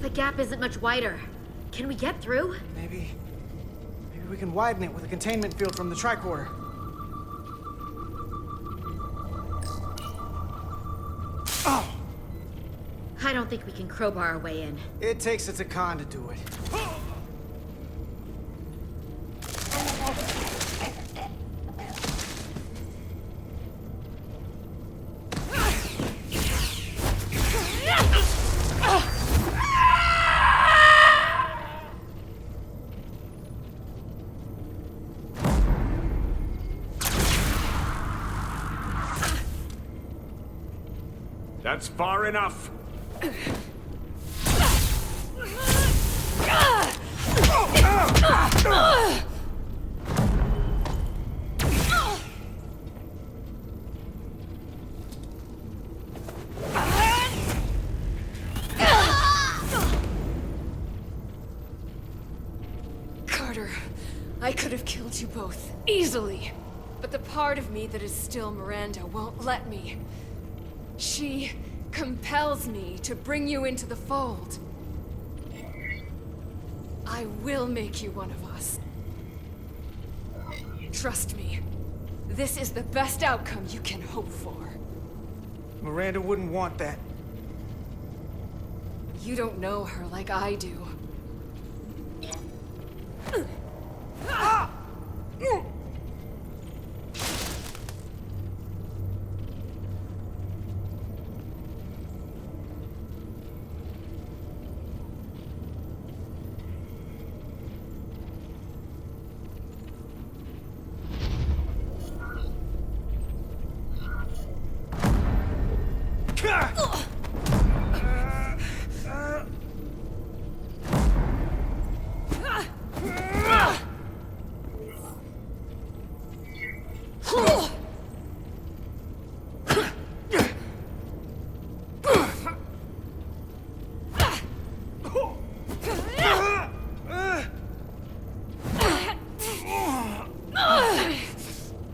The gap isn't much wider. Can we get through? Maybe we can widen it with a containment field from the tricorder. Oh! I don't think we can crowbar our way in. It takes a Takan to do it. That's far enough. Carter, I could have killed you both, easily. But the part of me that is still Miranda won't let me. She compels me to bring you into the fold. I will make you one of us. Trust me, this is the best outcome you can hope for. Miranda wouldn't want that. You don't know her like I do.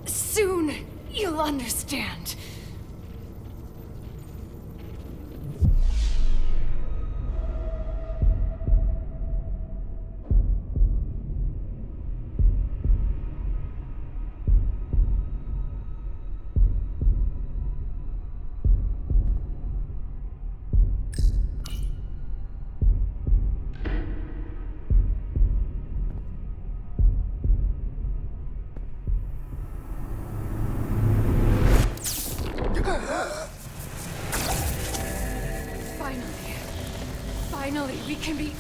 Soon, you'll understand. Finally, we can be...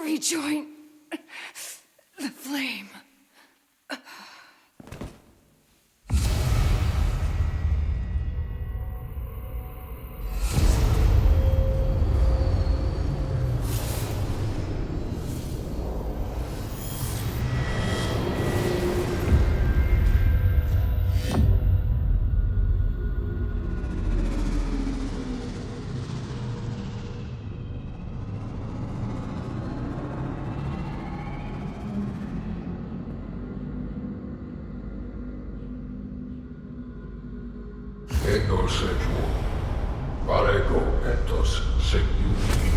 rejoin the flame. Ego sejuo. Parego etos segiuti.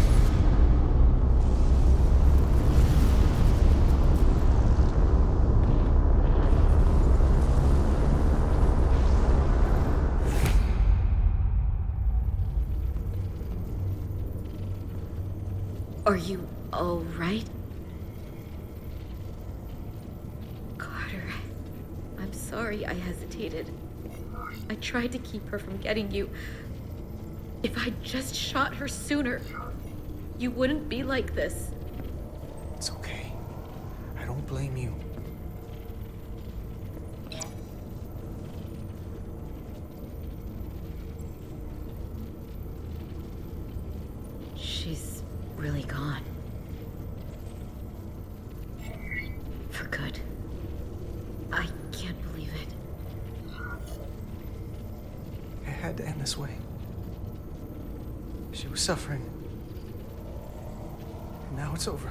Are you all right? Carter, I'm sorry I hesitated. I tried to keep her from getting you. If I'd just shot her sooner, you wouldn't be like this. It's okay. I don't blame you. She's really gone. For good. I can't believe it. It had to end this way. She was suffering. And now it's over.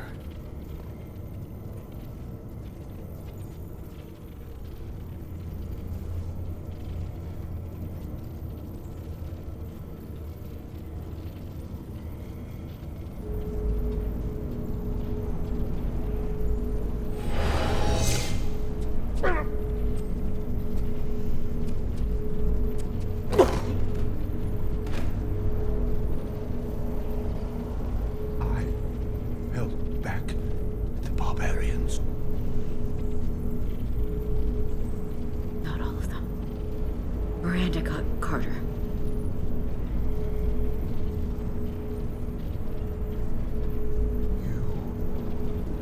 Miranda got Carter.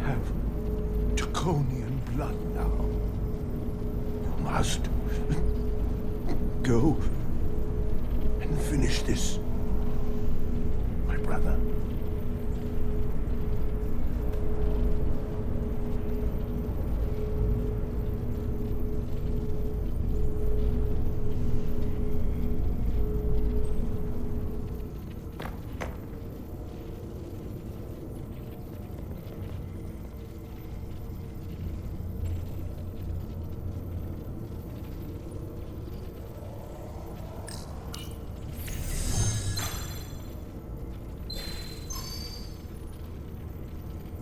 Have Draconian blood now. You must go and finish this, my brother.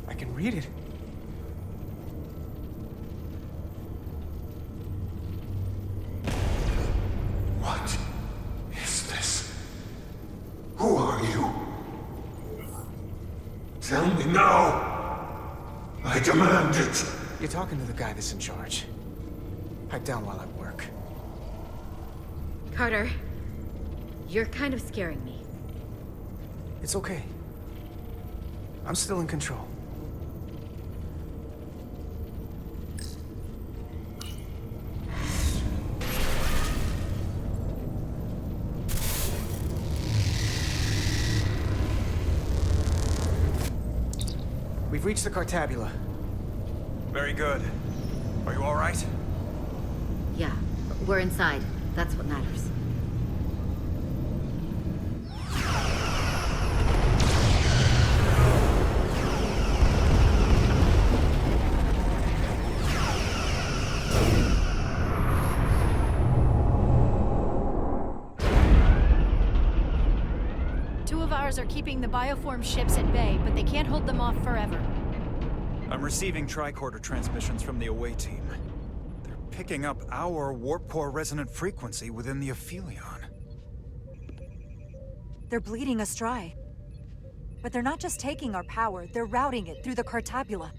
I can read it. What is this? Who are you? Tell me now. I demand it. You're talking to the guy that's in charge. Pipe down while I work. Carter, you're kind of scaring me. It's okay. I'm still in control. We've reached the Cartabula. Very good. Are you all right? Yeah, we're inside. That's what matters. Two of ours are keeping the bioform ships at bay, but they can't hold them off forever. I'm receiving tricorder transmissions from the away team. They're picking up our warp core resonant frequency within the Aphelion. They're bleeding us dry. But they're not just taking our power, they're routing it through the Cartabula.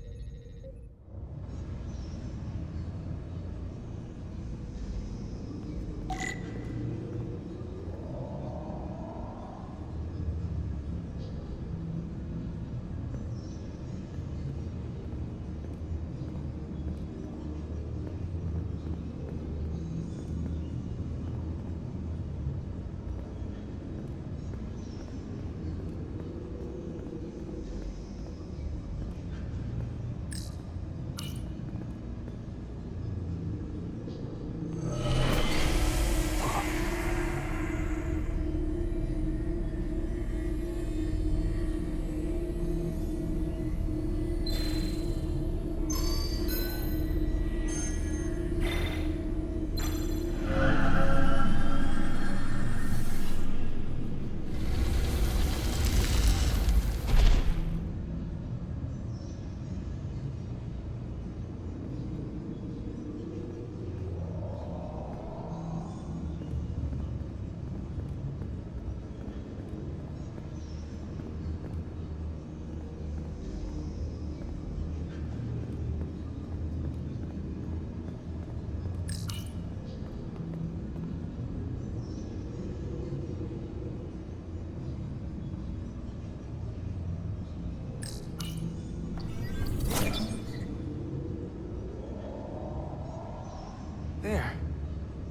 There.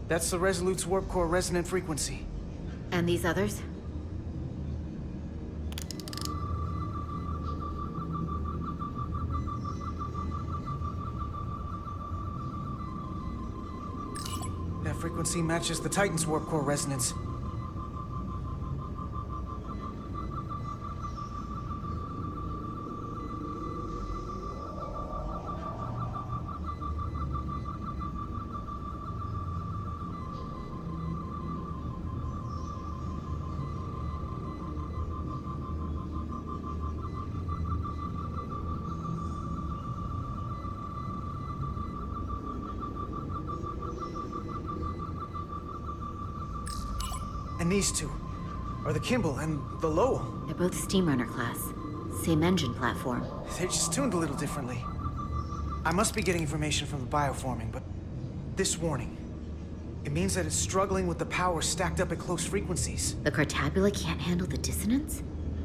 That's the Resolute's warp core resonant frequency. And these others? That frequency matches the Titan's warp core resonance. And these two are the Kimball and the Lowell. They're both Steamrunner class. Same engine platform. They're just tuned a little differently. I must be getting information from the bioforming, but this warning, it means that it's struggling with the power stacked up at close frequencies. The Cartabula can't handle the dissonance?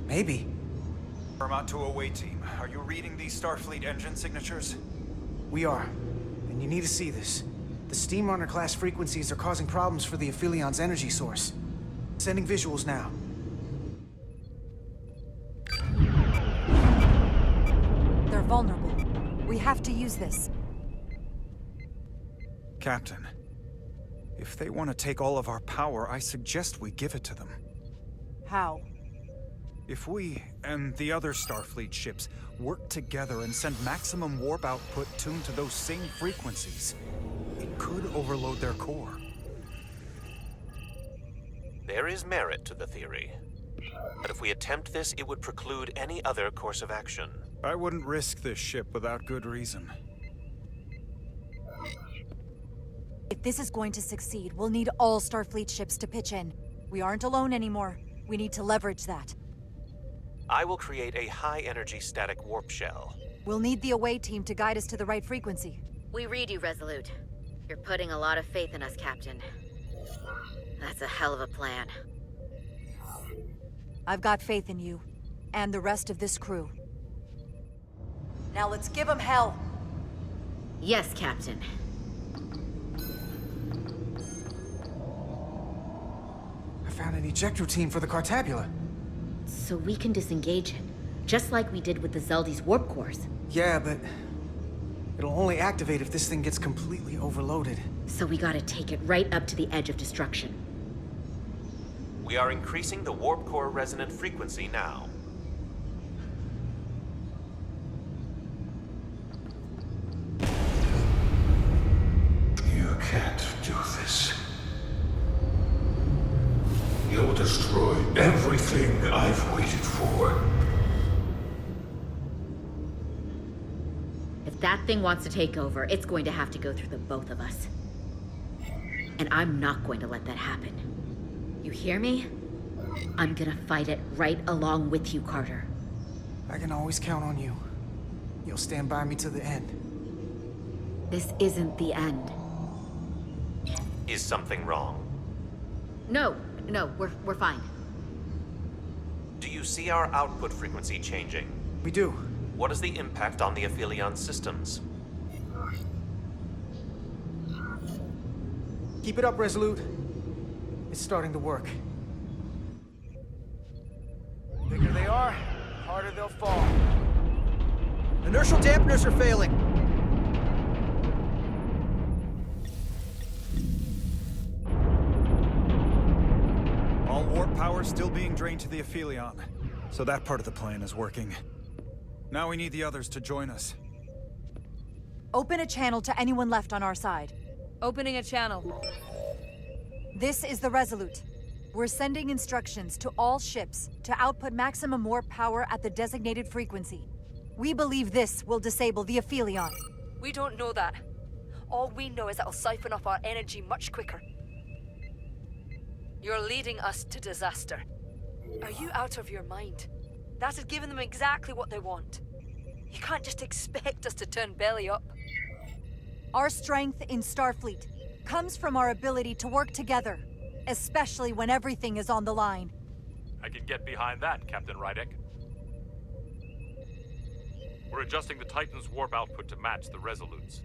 Maybe. Vermont to away team. Are you reading these Starfleet engine signatures? We are. And you need to see this. The Steamrunner class frequencies are causing problems for the Aphilion's energy source. Sending visuals now. They're vulnerable. We have to use this. Captain, if they want to take all of our power, I suggest we give it to them. How? If we and the other Starfleet ships work together and send maximum warp output tuned to those same frequencies, it could overload their core. There is merit to the theory. But if we attempt this, it would preclude any other course of action. I wouldn't risk this ship without good reason. If this is going to succeed, we'll need all Starfleet ships to pitch in. We aren't alone anymore. We need to leverage that. I will create a high-energy static warp shell. We'll need the away team to guide us to the right frequency. We read you, Resolute. You're putting a lot of faith in us, Captain. That's a hell of a plan. I've got faith in you, and the rest of this crew. Now let's give them hell! Yes, Captain. I found an ejector team for the Cartabula. So we can disengage it, just like we did with the Zeldy's warp cores. Yeah, but it'll only activate if this thing gets completely overloaded. So we gotta take it right up to the edge of destruction. We are increasing the warp core resonant frequency now. You can't do this. You'll destroy everything I've waited for. If that thing wants to take over, it's going to have to go through the both of us. And I'm not going to let that happen. You hear me? I'm gonna fight it right along with you, Carter. I can always count on you. You'll stand by me to the end. This isn't the end. Is something wrong? No, we're fine. Do you see our output frequency changing? We do. What is the impact on the Aphelion systems? Keep it up, Resolute. It's starting to work. Bigger they are, harder they'll fall. Inertial dampeners are failing. All warp power still being drained to the Aphelion, so that part of the plan is working. Now we need the others to join us. Open a channel to anyone left on our side. Opening a channel. This is the Resolute. We're sending instructions to all ships to output maximum warp power at the designated frequency. We believe this will disable the Aphelion. We don't know that. All we know is it'll siphon off our energy much quicker. You're leading us to disaster. Are you out of your mind? That has given them exactly what they want. You can't just expect us to turn belly up. Our strength in Starfleet comes from our ability to work together, especially when everything is on the line. I can get behind that, Captain Rydek. We're adjusting the Titan's warp output to match the Resolute's.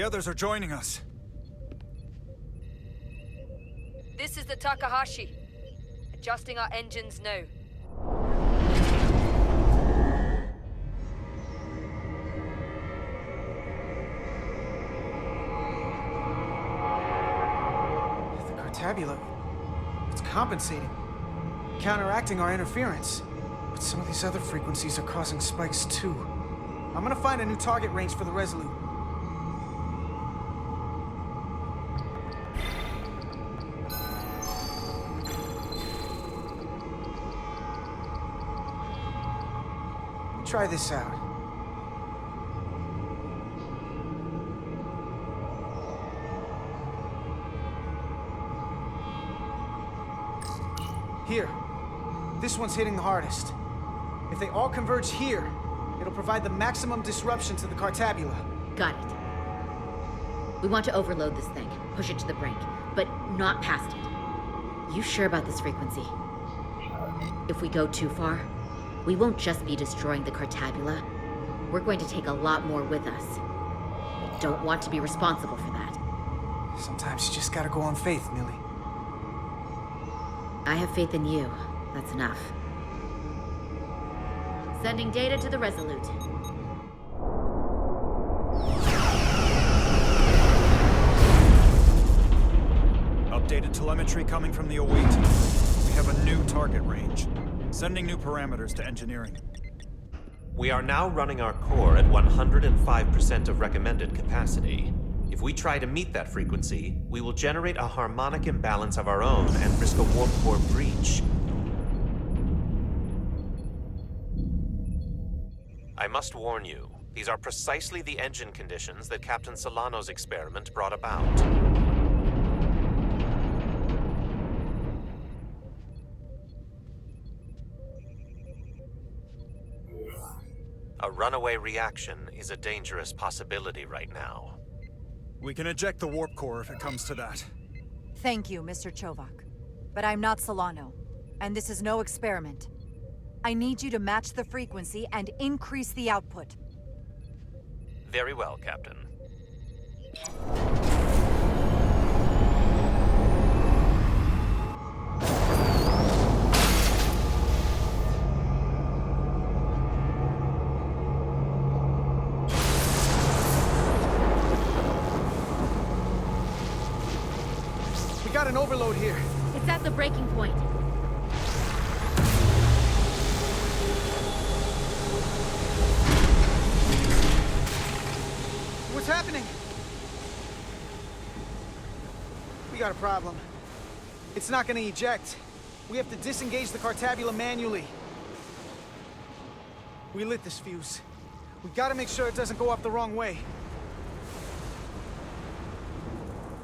others are joining us. This is the Takahashi. Adjusting our engines now. The Cartabula, it's compensating, counteracting our interference. But some of these other frequencies are causing spikes too. I'm gonna find a new target range for the Resolute. Try this out. Here. This one's hitting the hardest. If they all converge here, it'll provide the maximum disruption to the Cartabula. Got it. We want to overload this thing, push it to the brink, but not past it. You sure about this frequency? If we go too far, we won't just be destroying the Cartabula. We're going to take a lot more with us. I don't want to be responsible for that. Sometimes you just gotta go on faith, Millie. I have faith in you. That's enough. Sending data to the Resolute. Updated telemetry coming from the Await. We have a new target range. Sending new parameters to engineering. We are now running our core at 105% of recommended capacity. If we try to meet that frequency, we will generate a harmonic imbalance of our own and risk a warp core breach. I must warn you, these are precisely the engine conditions that Captain Solano's experiment brought about. A runaway reaction is a dangerous possibility right now. We can eject the warp core if it comes to that. Thank you, Mr. Chovak. But I'm not Solano, and this is no experiment. I need you to match the frequency and increase the output. Very well, Captain. We got an overload here. It's at the breaking point. What's happening? We got a problem. It's not gonna eject. We have to disengage the Cartabula manually. We lit this fuse. We gotta make sure it doesn't go off the wrong way.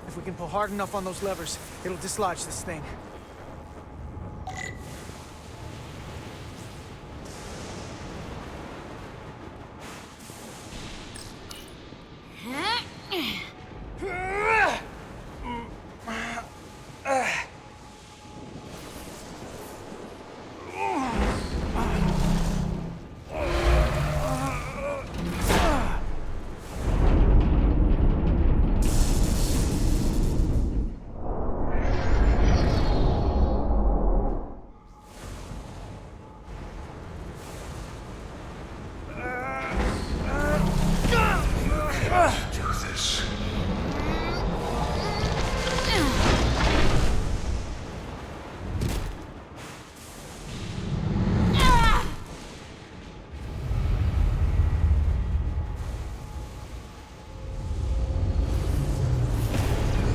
If we can pull hard enough on those levers, it'll dislodge this thing.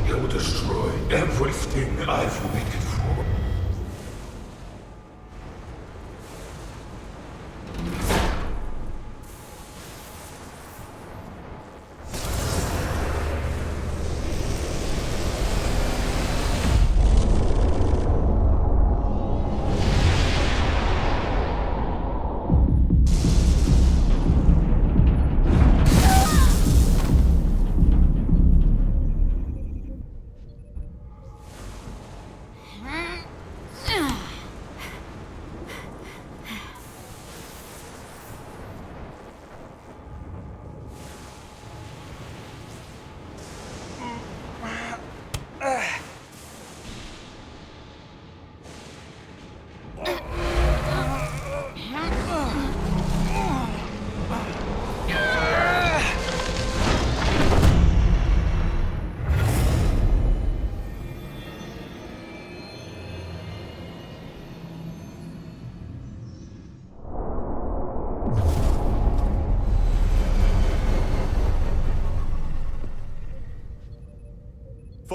You'll destroy everything I've waited for.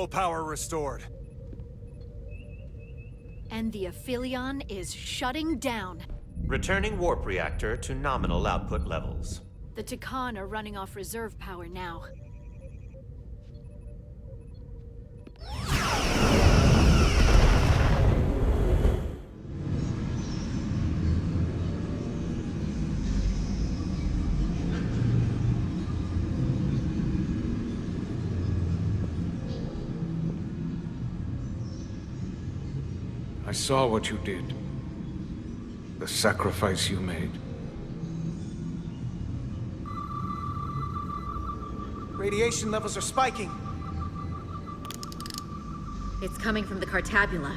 Full power restored. And the Aphelion is shutting down. Returning warp reactor to nominal output levels. The Takan are running off reserve power now. I saw what you did. The sacrifice you made. Radiation levels are spiking. It's coming from the Cartabula.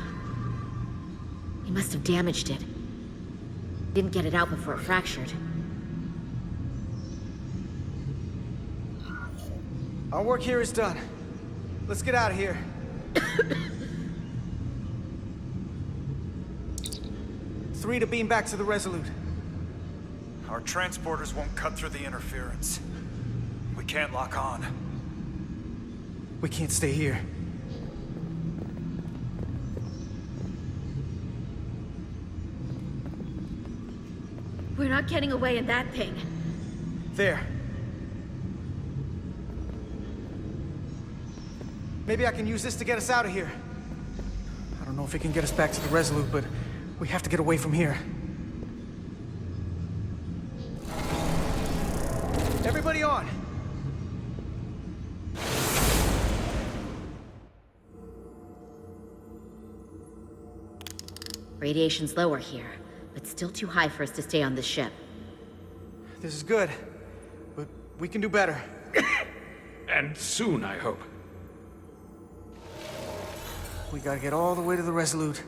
He must have damaged it. Didn't get it out before it fractured. Our work here is done. Let's get out of here. 3 to beam back to the Resolute. Our transporters won't cut through the interference. We can't lock on. We can't stay here. We're not getting away in that thing. There. Maybe I can use this to get us out of here. I don't know if it can get us back to the Resolute, but we have to get away from here. Everybody on! Radiation's lower here, but still too high for us to stay on this ship. This is good, but we can do better. And soon, I hope. We gotta get all the way to the Resolute.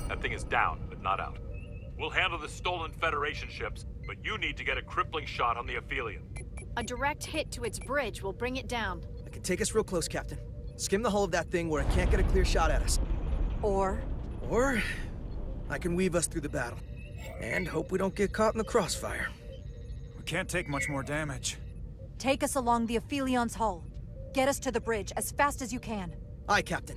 That thing is down, but not out. We'll handle the stolen Federation ships, but you need to get a crippling shot on the Aphelion. A direct hit to its bridge will bring it down. I can take us real close, Captain. Skim the hull of that thing where it can't get a clear shot at us. Or I can weave us through the battle. And hope we don't get caught in the crossfire. We can't take much more damage. take us along the Aphelion's hull. Get us to the bridge as fast as you can. Aye, Captain.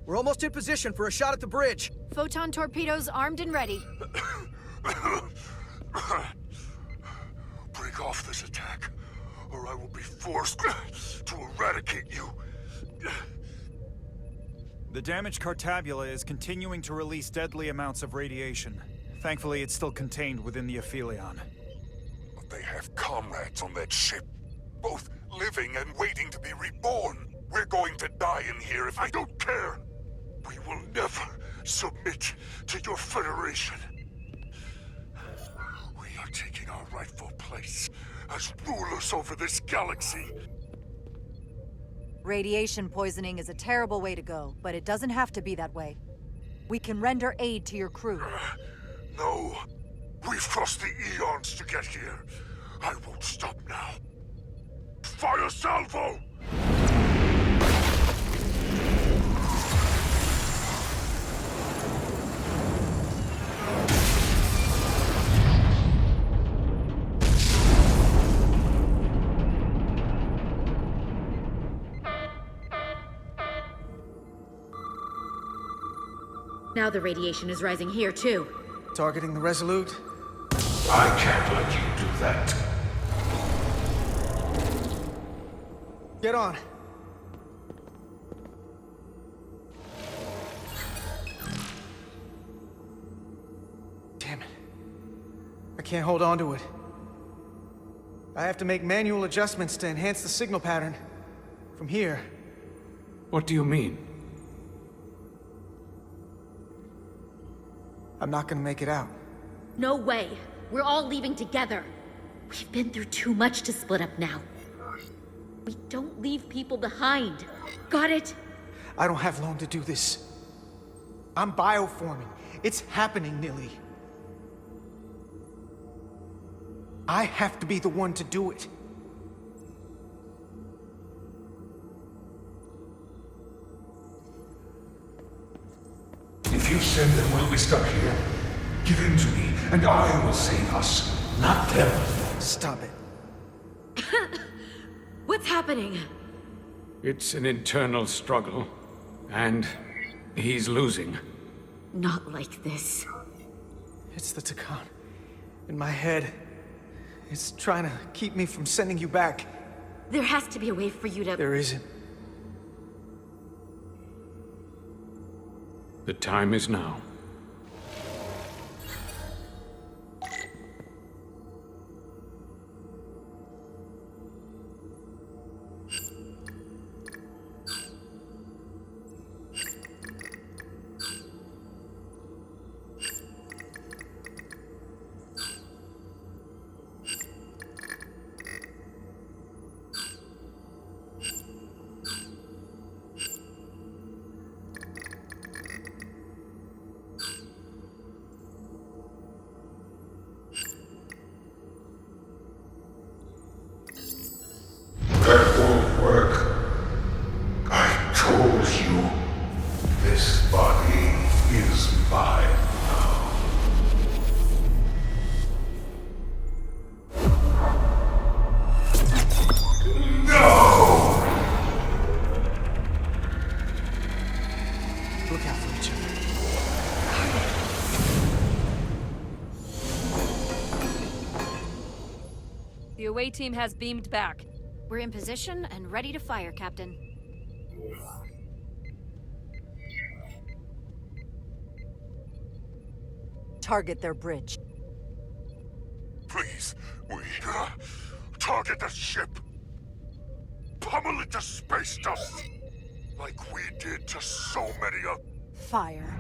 We're almost in position for a shot at the bridge. Photon torpedoes armed and ready. Break off this attack, or I will be forced to eradicate you. The damaged Cartabula is continuing to release deadly amounts of radiation. Thankfully, it's still contained within the Aphelion. But they have comrades on that ship, both living and waiting to be reborn. We're going to die in here if I don't care. We will never submit to your Federation. We are taking our rightful place as rulers over this galaxy. Radiation poisoning is a terrible way to go, but it doesn't have to be that way. We can render aid to your crew. No. We've crossed the eons to get here. I won't stop now. Fire salvo! Now the radiation is rising here, too. Targeting the Resolute? I can't let you do that. Get on. Damn it. I can't hold on to it. I have to make manual adjustments to enhance the signal pattern. From here. What do you mean? I'm not gonna make it out. No way. We're all leaving together. We've been through too much to split up now. We don't leave people behind. Got it? I don't have long to do this. I'm bioforming. It's happening, Nilly. I have to be the one to do it. If you send them, we'll be stuck here. Give in to me, and I will save us, not them. Stop it. What's happening? It's an internal struggle, and he's losing. Not like this. It's the Takan. In my head. It's trying to keep me from sending you back. There has to be a way for you to... There isn't. The time is now. That won't work. I told you, this body is mine now. No! Look out for each other. The away team has beamed back. We're in position and ready to fire, Captain. Target their bridge. Please, target the ship. Pummel it to space dust, like we did to so many of... Fire.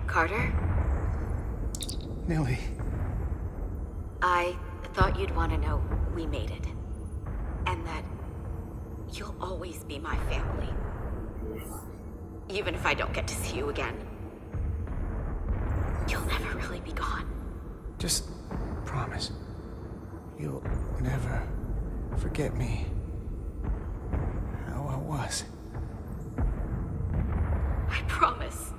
Carter? Nilly. I thought you'd want to know we made it. And that you'll always be my family. Even if I don't get to see you again. You'll never really be gone. Just promise. You'll never forget me. How I was. I promise.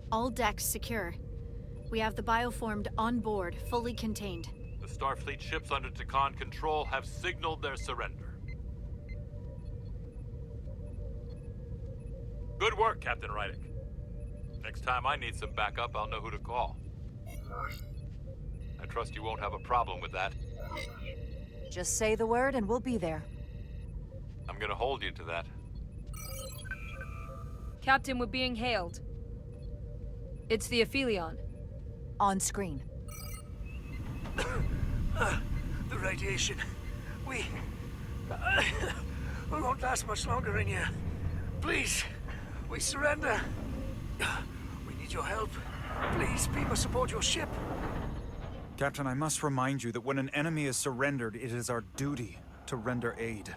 All decks secure. We have the bioformed on board, fully contained. The Starfleet ships under Takan control have signaled their surrender. Good work, Captain Rydick. Next time I need some backup, I'll know who to call. I trust you won't have a problem with that. Just say the word and we'll be there. I'm gonna hold you to that. Captain, we're being hailed. It's the Aphelion. On screen. The radiation. We won't last much longer in here. Please, we surrender. We need need your help. Please, people support your ship. Captain, I must remind you that when an enemy is surrendered, it is our duty to render aid.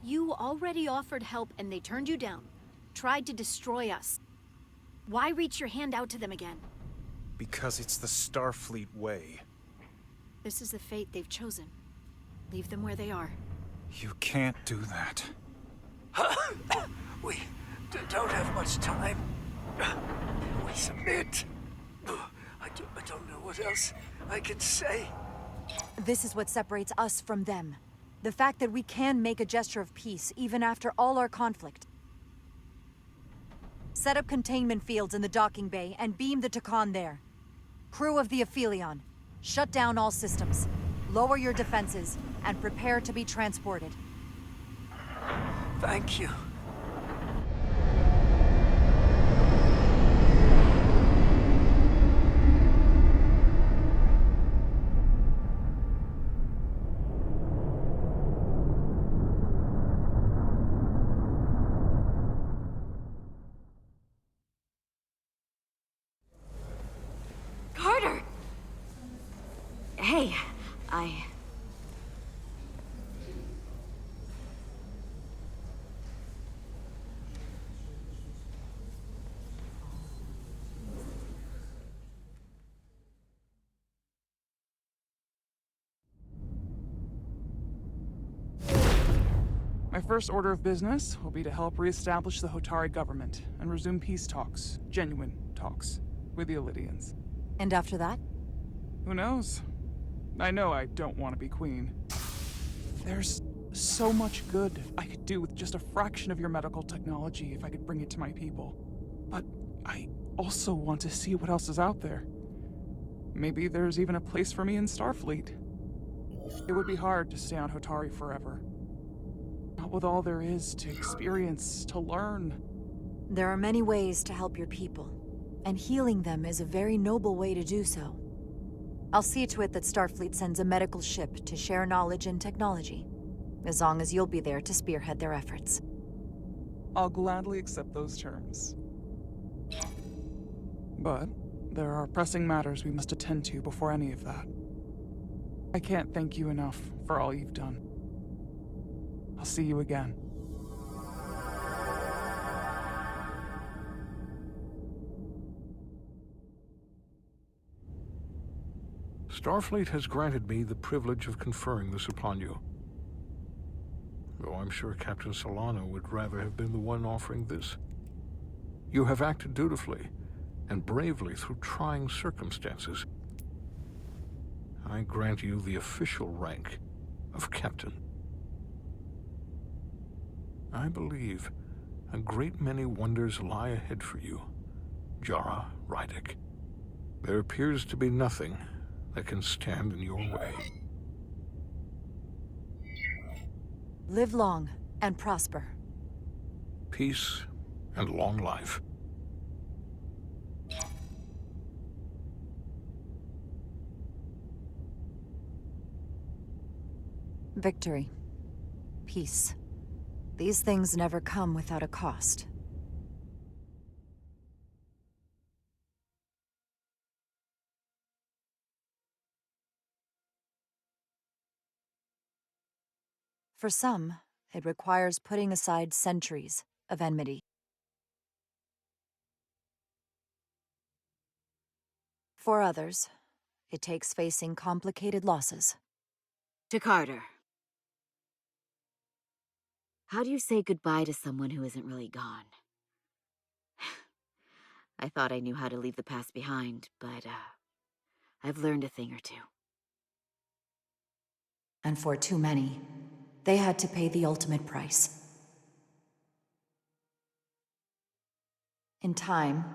You already offered help and they turned you down. Tried to destroy us. Why reach your hand out to them again? Because it's the Starfleet way. This is the fate they've chosen. Leave them where they are. You can't do that. We don't have much time. We submit. I don't know what else I can say. This is what separates us from them. The fact that we can make a gesture of peace, even after all our conflict. Set up containment fields in the docking bay and beam the Takan there. Crew of the Aphelion, shut down all systems. Lower your defenses, and prepare to be transported. Thank you. Carter! Hey, My first order of business will be to help reestablish the Hotari government and resume peace talks, genuine talks, with the Illidians. And after that? Who knows? I know I don't want to be queen. There's so much good I could do with just a fraction of your medical technology if I could bring it to my people. But I also want to see what else is out there. Maybe there's even a place for me in Starfleet. It would be hard to stay on Hotari forever. Not with all there is to experience, to learn. There are many ways to help your people, and healing them is a very noble way to do so. I'll see to it that Starfleet sends a medical ship to share knowledge and technology, as long as you'll be there to spearhead their efforts. I'll gladly accept those terms. But there are pressing matters we must attend to before any of that. I can't thank you enough for all you've done. I'll see you again. Starfleet has granted me the privilege of conferring this upon you. Though I'm sure Captain Solano would rather have been the one offering this. You have acted dutifully and bravely through trying circumstances. I grant you the official rank of Captain. I believe a great many wonders lie ahead for you, Jara Rydick. There appears to be nothing that can stand in your way. Live long and prosper. Peace and long life. Victory. Peace. These things never come without a cost. For some, it requires putting aside centuries of enmity. For others, it takes facing complicated losses. To Carter. How do you say goodbye to someone who isn't really gone? I thought I knew how to leave the past behind, but, I've learned a thing or two. And for too many, they had to pay the ultimate price. In time,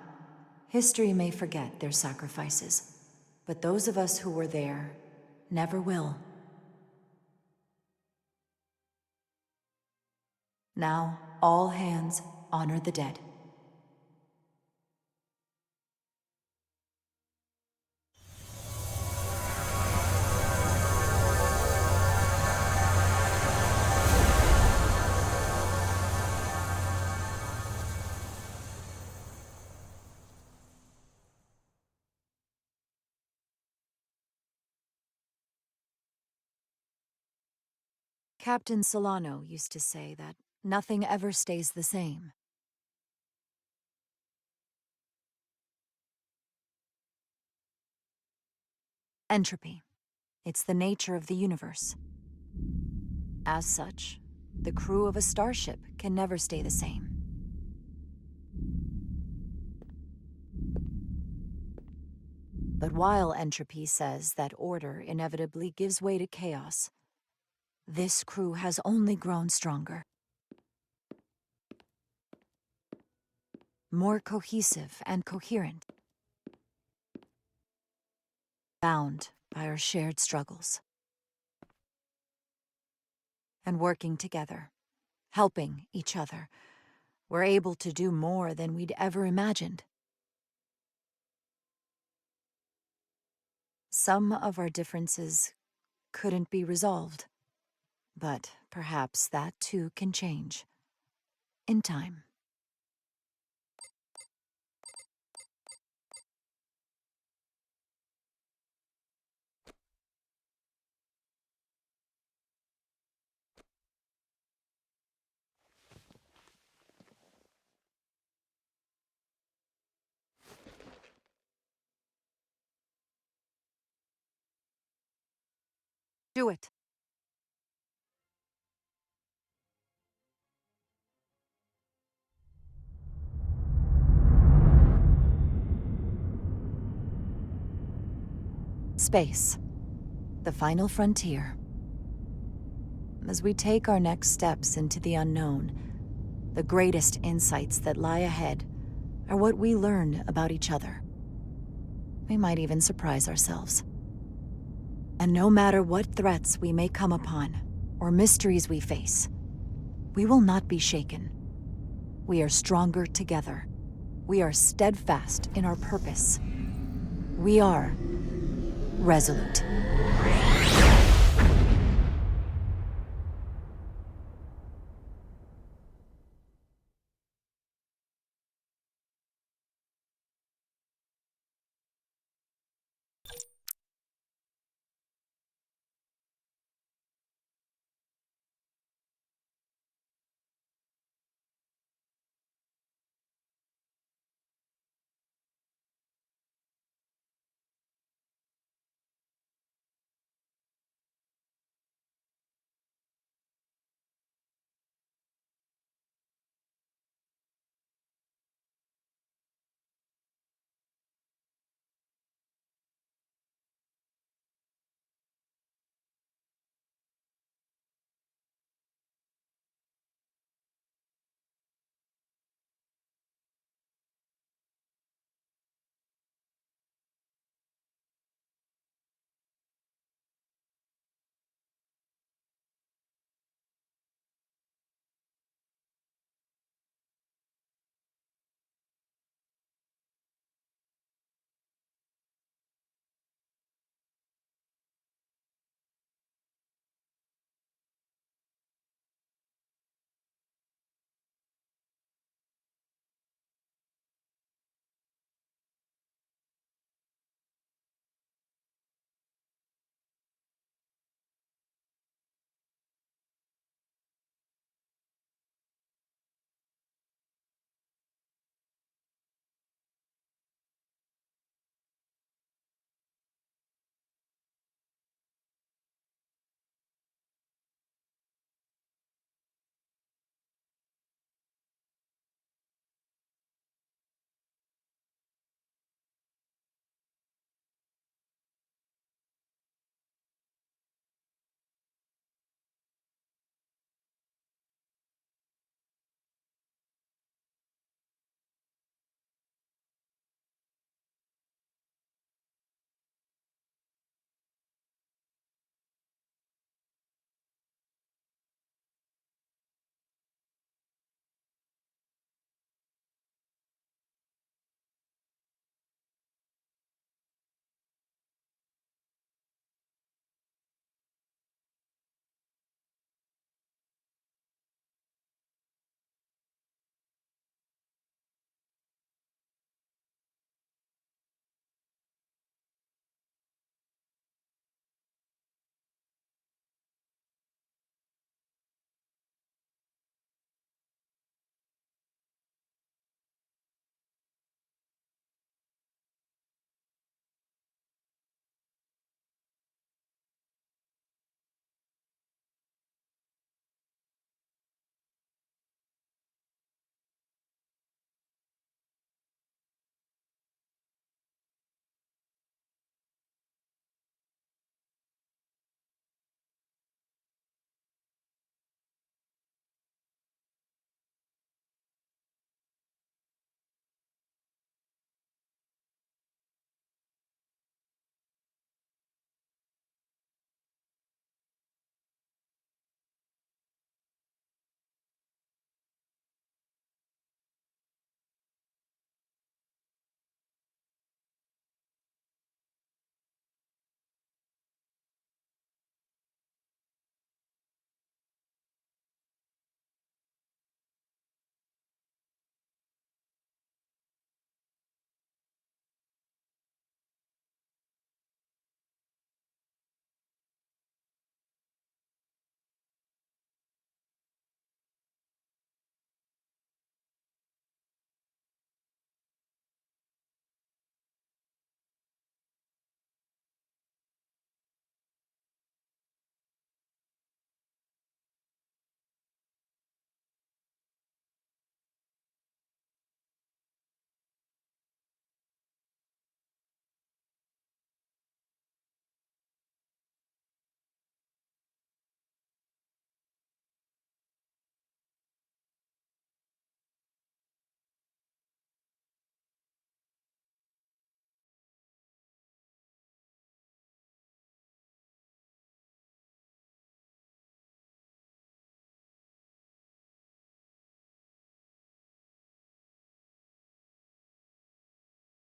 history may forget their sacrifices, but those of us who were there never will. Now, all hands honor the dead. Captain Solano used to say that nothing ever stays the same. Entropy. It's the nature of the universe. As such, the crew of a starship can never stay the same. But while entropy says that order inevitably gives way to chaos, this crew has only grown stronger. More cohesive and coherent. Bound by our shared struggles. And working together, helping each other, we're able to do more than we'd ever imagined. Some of our differences couldn't be resolved, but perhaps that too can change. In time. Do it. Space. The final frontier. As we take our next steps into the unknown, the greatest insights that lie ahead are what we learn about each other. We might even surprise ourselves. And no matter what threats we may come upon, or mysteries we face, we will not be shaken. We are stronger together. We are steadfast in our purpose. We are resolute.